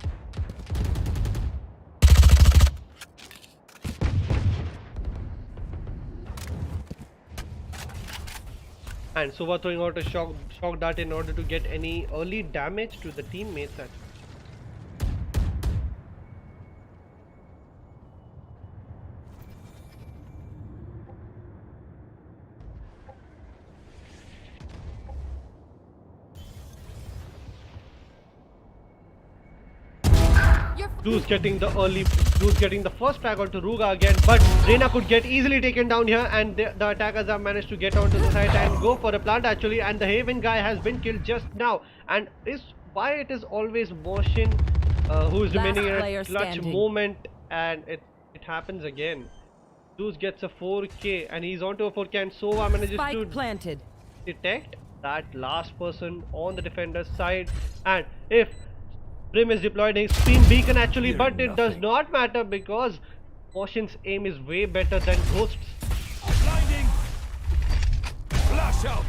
And Sova throwing out a shock dart in order to get any early damage to the teammates. Zeus getting the first frag onto Ruga again, but Reyna could get easily taken down here, and the attackers have managed to get onto the side and go for a plant actually, and the Haven guy has been killed just now, and is why it is always Motion who is remaining in a clutch moment, and it happens again. Zeus gets a 4k and he's onto a 4k, and Sova manages to
planted.
detect that last person on the defender's side, and if Brim is deployed his steam beacon actually, but it does not matter because Motion's aim is way better than Ghost's.
Blinding! Flash out!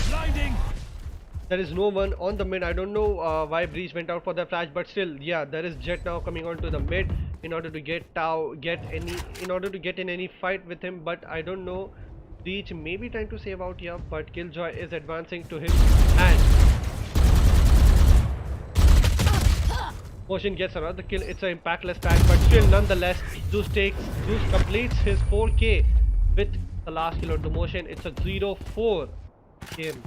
Blinding!
There is no one on the mid. I don't know why Breach went out for the flash, but still, yeah, there is Jet now coming onto the mid in order to get in any fight with him, but I don't know. Breach may be trying to save out here, but Killjoy is advancing to him, and Motion gets another kill. It's an impactless tag, but still nonetheless Zeus completes his 4k with the last kill onto Motion. It's a 0-4 game.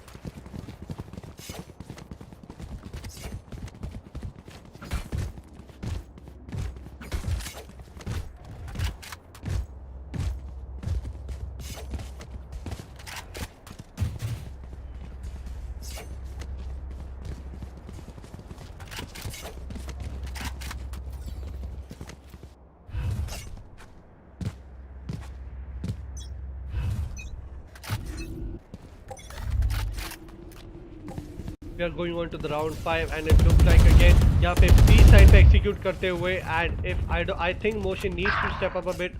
We are going on to the round 5, and it looks like again यहाँ पे B side पे execute करते हुए, and if I think Motion needs to step up a bit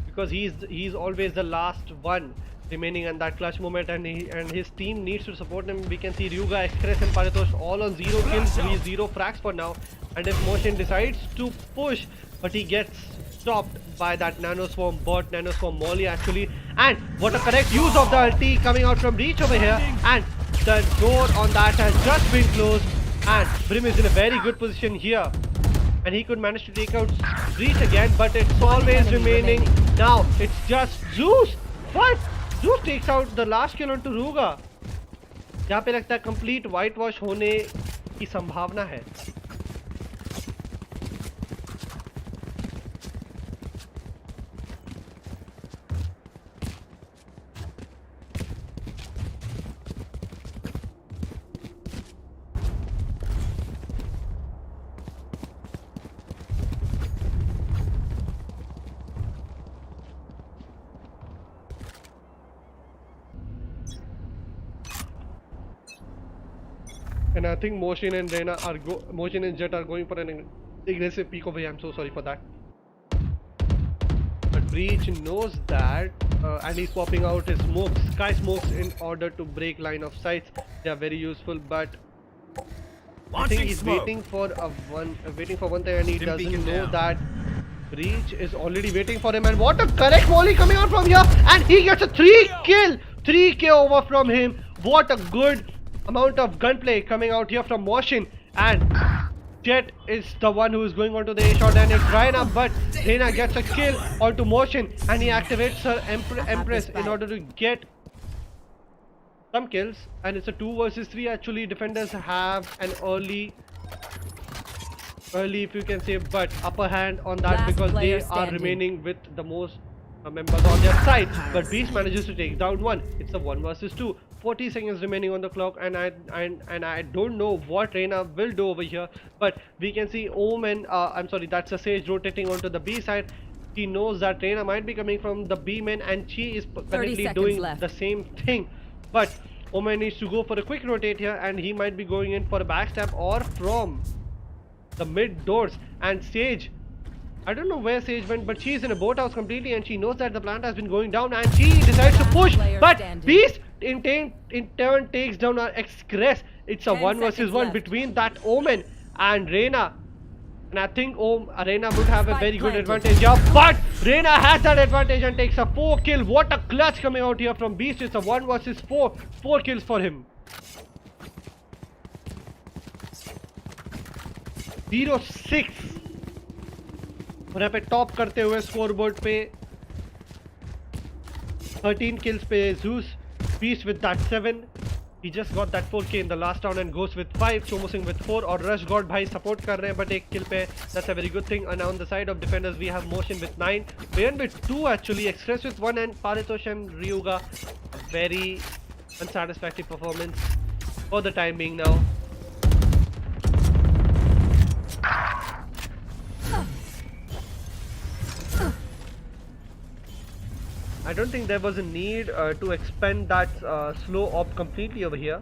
because he's always the last one remaining in that clutch moment, and his team needs to support him. We can see Ryuga, Express and Paritosh all on 0 kills, 0 frags for now, and if Motion decides to push, but he gets stopped by that Nanoswarm bot, Nanoswarm Molly actually, and what a correct use of the ulti coming out from Reach over here, and the door on that has just been closed, and Brim is in a very good position here, and he could manage to take out Breach again, but it's always remaining. Now it's just Zeus. What? Zeus takes out the last kill onto Ruga. यहाँ पे लगता है complete whitewash होने की संभावना है. And I think Motion and Jet are going for an aggressive peek over here. I'm so sorry for that. But Breach knows that, and he's popping out his smokes, sky smokes, in order to break line of sights. They are very useful, but I think he's waiting for one thing, and he doesn't know that Breach is already waiting for him. And what a correct volley coming out from here, and he gets a 3k over from him. What a good amount of gunplay coming out here from Motion, and Jet is the one who is going onto the A shot, and it's Reyna, but Reyna gets a kill onto Motion, and he activates her Empress in order to get some kills, and it's a 2 versus 3 actually. Defenders have an early if you can say, but upper hand on that because they are remaining with the most members on their side, but Beast manages to take down one. It's a 1 versus 2. 40 seconds remaining on the clock, and I don't know what Reyna will do over here, but we can see Omen, that's a Sage rotating onto the B side. He knows that Reyna might be coming from the B main, and she is currently doing the same thing, but Omen needs to go for a quick rotate here, and he might be going in for a backstab or from the mid doors. And Sage, I don't know where Sage went, but she's in a boathouse completely, and she knows that the plant has been going down, and she decides to push, but Beast in turn takes down our Express. It's a 1 versus 1 between that Omen and Reyna, and I think Reyna would have a very good advantage here, but Reyna has that advantage and takes a 4 kill. What a clutch coming out here from Beast. It's a 1 versus 4 kills for him. 0-6 और यहाँ पे top करते हुए scoreboard पे 13 kills पे Zeus, Beast with that 7. He just got that 4k in the last round and goes with 5, Chomosing with 4 और Rush God भाई support कर रहे हैं but एक kill पे, that's a very good thing. And on the side of defenders we have Motion with 9, Bayan with 2 actually, Express with 1 and Paritosh and Ryuga. A very unsatisfactory performance for the time being now. I don't think there was a need to expend that slow op completely over here.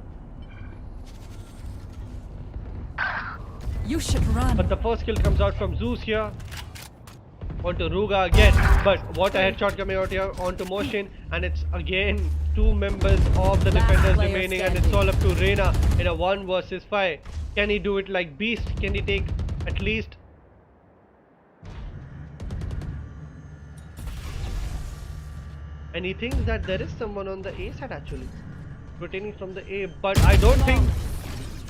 You should run.
But the first kill comes out from Zeus here. Onto Ruga again. But what a headshot coming out here onto Motion. And it's again 2 members of the
Last
defenders
player
remaining. And
standing.
it's all up to Reina in a 1 versus 5. Can he do it like Beast? Can he take at least... And he thinks that there is someone on the A side actually, rotating from the A, but I don't think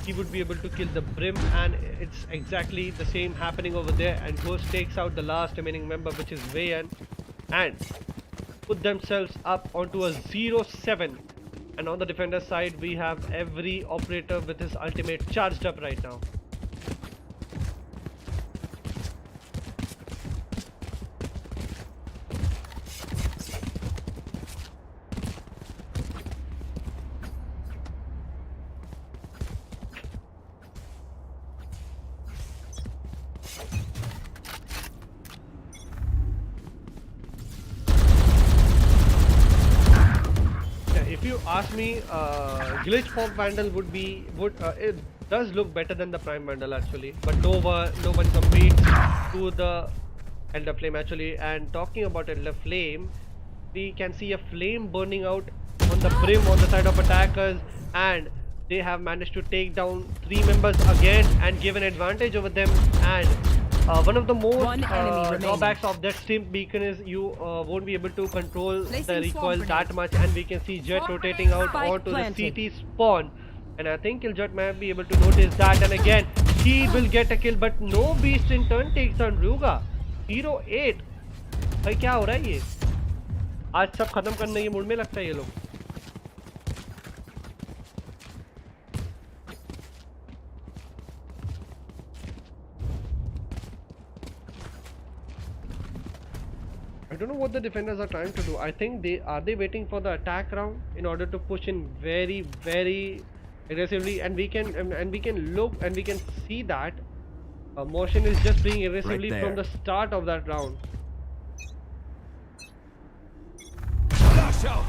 he would be able to kill the Brim, and it's exactly the same happening over there. And Ghost takes out the last remaining member, which is Vayan, and put themselves up onto a 0-7. And on the defender side, we have every operator with his ultimate charged up right now. If you ask me, glitch pop vandal it does look better than the prime vandal actually, but no one competes to the elder flame actually. And talking about elder flame, we can see a flame burning out on the brim on the side of attackers, and they have managed to take down 3 members again and give an advantage over them. And one of the most
One enemy remaining.
drawbacks of that stimp beacon is you won't be able to control the
Placing
recoil
swamp
that much, and we can see Jet rotating out
Spike
onto
planted.
the CT spawn, and I think Killjoy might be able to notice that, and again he will get a kill, but no Beast in turn takes on Ryuga. 0-8. भाई क्या हो रहा है ये? आज सब खत्म करने के मूड में लगता है ये लोग. I don't know what the defenders are trying to do. I think they waiting for the attack round in order to push in very aggressively, and we can look and we can see that Motion is just playing aggressively
Right
from
there.
the start of that round.
Flash out!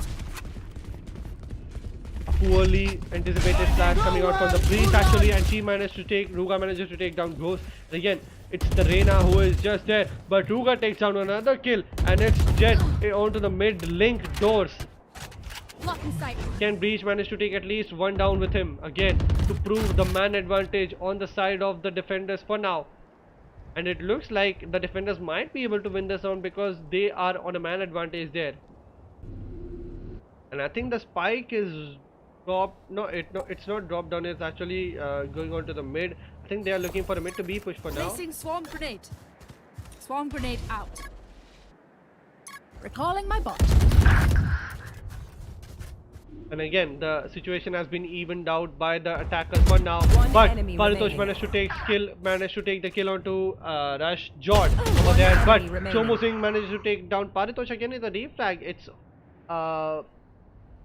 Poorly anticipated flash coming out from the breach actually, and Ruga manages to take down Ghost. Again, it's the Reina who is just there, but Ruga takes down another kill, and it's Jet onto the mid link doors.
Lock in sight.
Can Breach manage to take at least 1 down with him again to prove the man advantage on the side of the defenders for now? And it looks like the defenders might be able to win this round because they are on a man advantage there. And I think the spike is dropped. It's not dropped down. It's actually going on to the mid. I think they are looking for a mid to B push for now.
Placing swarm grenade. Swarm grenade out. Recalling my bot.
And again, the situation has been evened out by the attackers for now.
One
But
enemy
Paritosh
remaining.
managed to take the kill onto Rush Jord over there. But
enemy remaining.
Chomo Singh managed to take down Paritosh again with a refrag. It's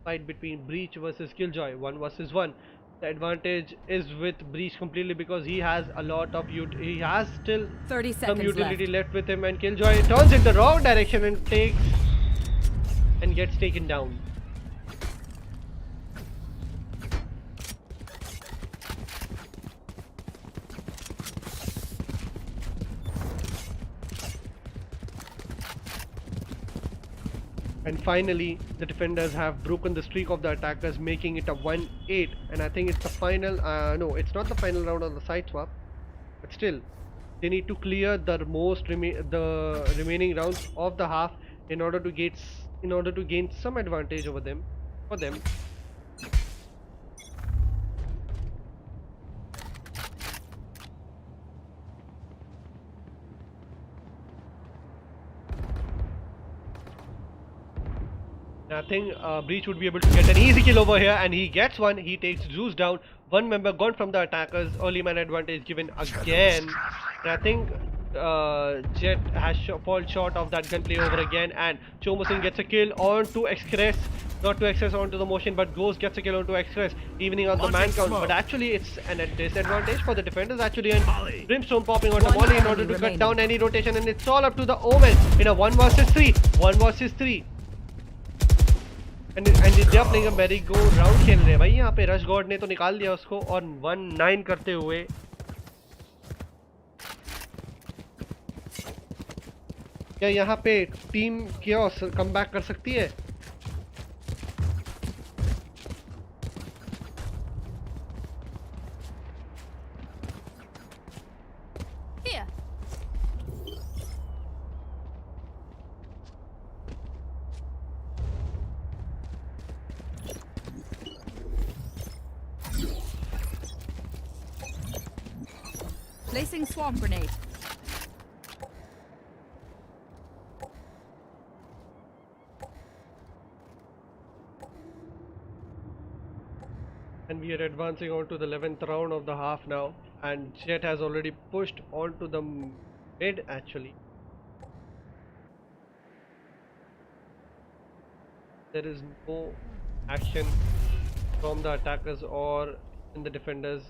fight between Breach versus Killjoy, 1 versus 1. The advantage is with Breach completely because he has a lot of he has still
30
some
seconds
utility
left.
left with him, and Killjoy turns in the wrong direction and gets taken down. And finally, the defenders have broken the streak of the attackers, making it a 1-8. And I think it's the final. No, it's not the final round on the side swap, but still, they need to clear the remaining rounds of the half in order to gain some advantage over them. For them. I think Breach would be able to get an easy kill over here, and he gets one. He takes Zeus down. One member gone from the attackers. Early man advantage given again. And I think Jet has fallen short of that gunplay over again, and Chomusin gets a kill onto Express. Not to Express onto the motion, but Ghost gets a kill onto Express, evening out the man count. But actually, it's a disadvantage for the defenders actually, and Brimstone popping onto Molly in order to cut down any rotation, and it's all up to the Omen in a 1 versus 3. 1 versus 3. And they are playing a very good round खेल रहे हैं भाई यहाँ पे. Rush God ने तो निकाल दिया उसको और 1-9 करते हुए. क्या यहाँ पे टीम क्योस कम बैक कर सकती है?
Here. Placing swarm grenade.
And we are advancing on to the 11th round of the half now, and Jet has already pushed onto the mid actually. There is no action from the attackers or in the defenders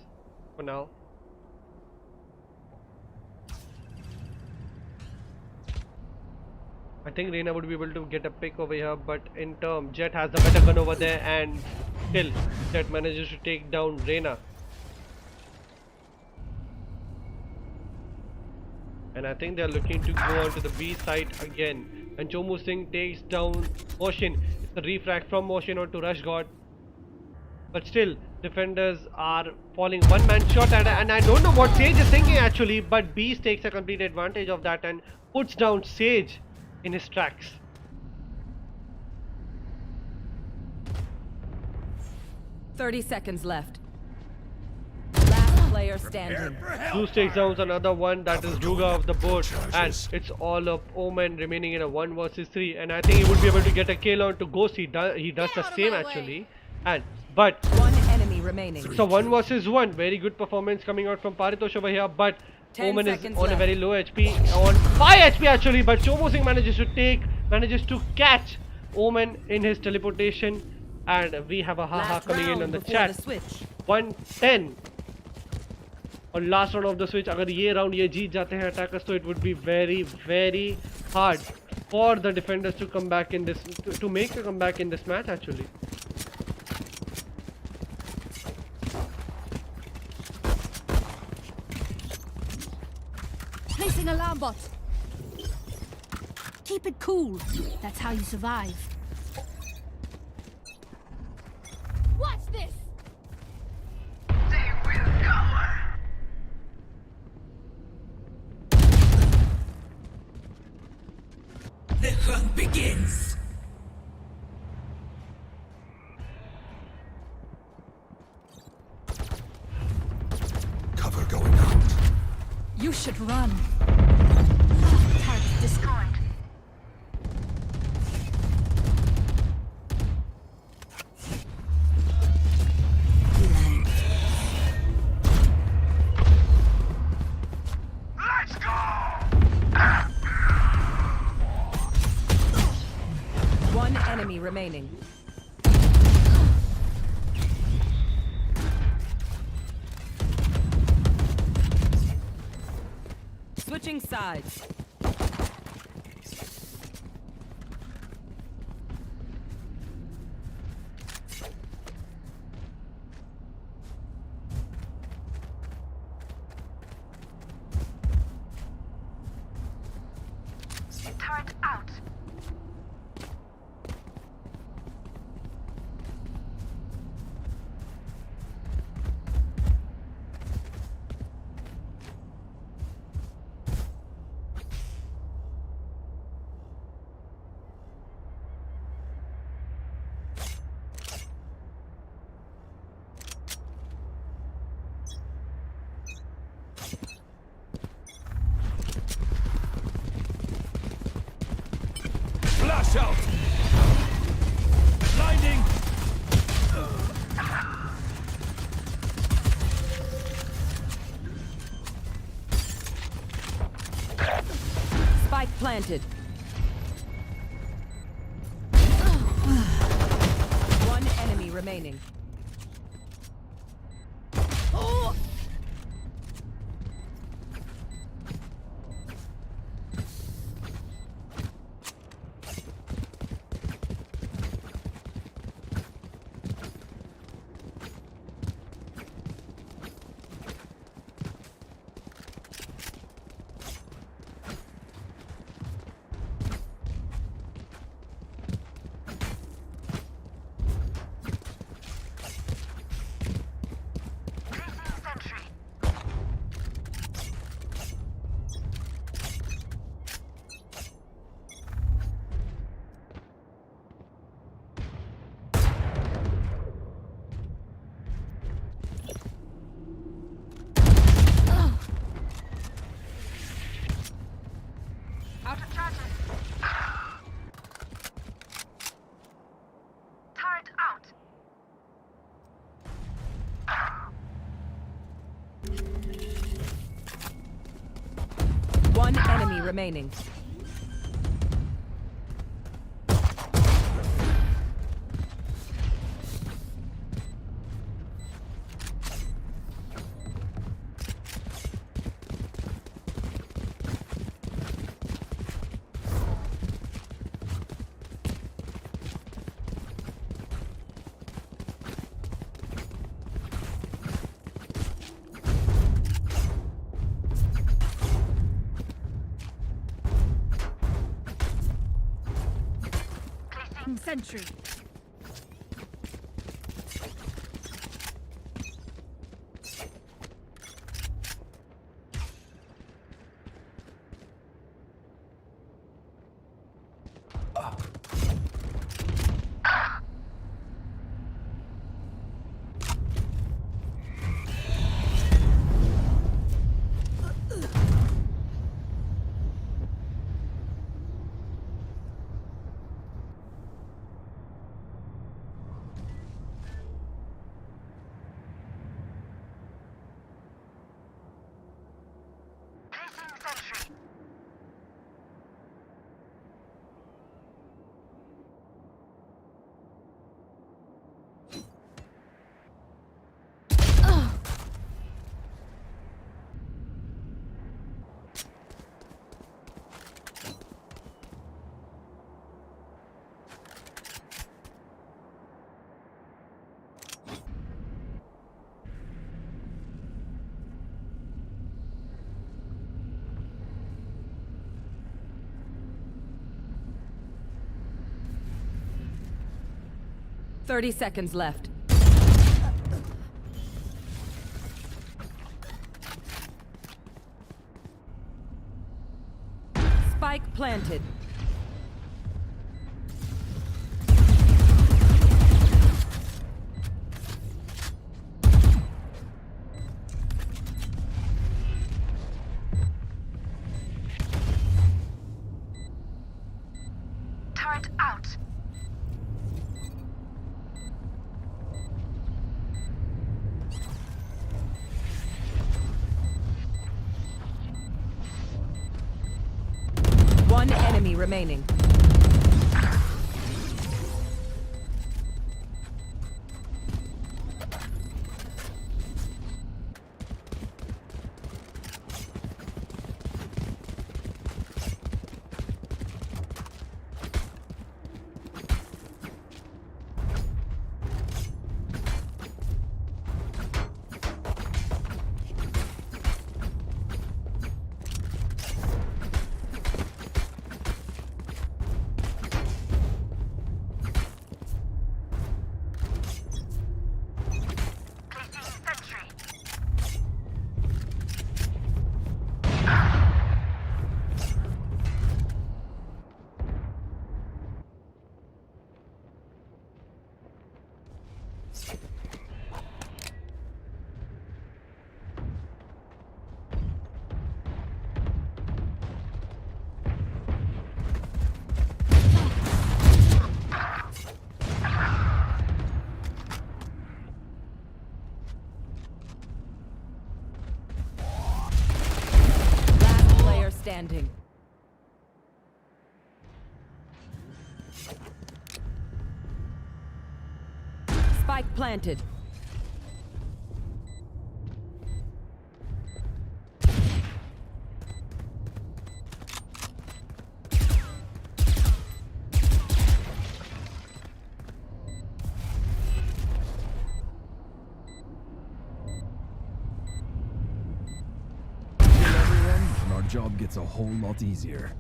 for now. I think Reyna would be able to get a pick over here, but in turn Jet has the better gun over there, and still Jet manages to take down Reyna. And I think they are looking to go on to the B side again, and Chomu Singh takes down Motion. It's a refract from Motion onto Rush God, but still defenders are falling one man short at it, and I don't know what Sage is thinking actually, but Beast takes a complete advantage of that and puts down Sage in his tracks.
30 seconds left. Last player standing.
Zeus takes down another one, that is Ruga of the board, and it's all up Omen remaining in a 1 versus 3, and I think he would be able to get a kill on to Ghost. He does the same actually, but
One enemy remaining.
so 1 versus 1, very good performance coming out from Paritosh over here, but
10
Omen is
seconds
on a
left.
very low HP, on 5 HP actually, but Chomo Singh manages to catch Omen in his teleportation, and we have a haha
Last
coming in
round
on the
before
chat.
the switch.
110 और last round of the switch. अगर ये round ये जीत जाते हैं attackers, तो it would be very hard for the defenders to come back in this, to make a comeback in this match actually.
Placing alarm bot. Keep it cool. That's how you survive. Watch this.
The hunt begins.
Cover going out.
You should run.
Target destroyed.
Let's go!
One enemy remaining. Switching sides.
Turret out.
Flash out! Blinding!
Spike planted. One enemy remaining.
Out of charges. Turret out.
One enemy remaining.
Placing sentry. Placing sentry.
Thirty seconds left. Spike planted.
Turret out.
One enemy remaining. standing. Spike planted.
And our job gets a whole lot easier.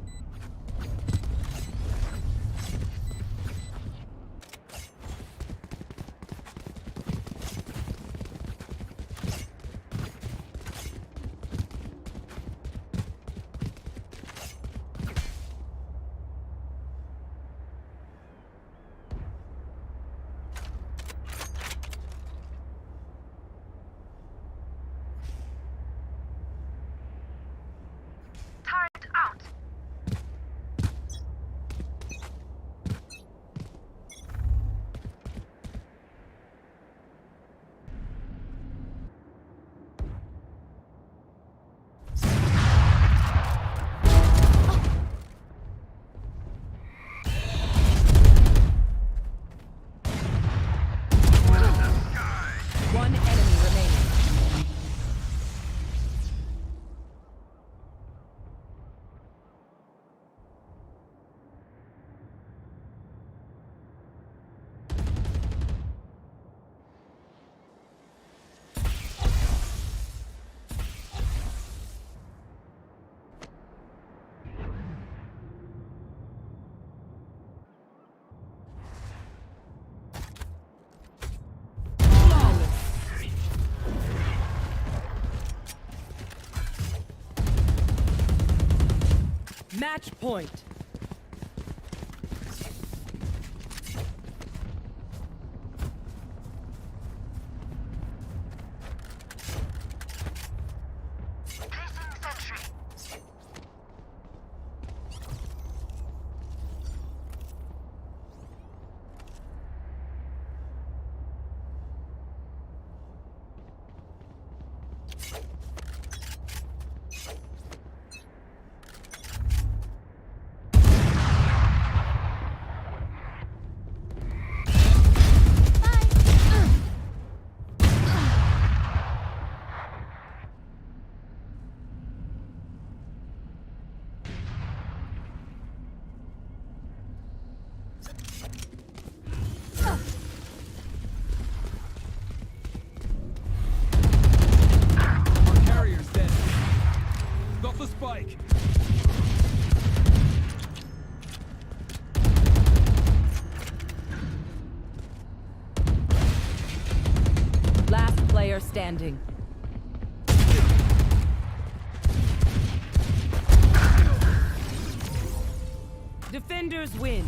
Turret out.
One enemy remaining. Match point.
Placing sentry.
Our carrier's dead. Got the spike.
Last player standing. Defenders win.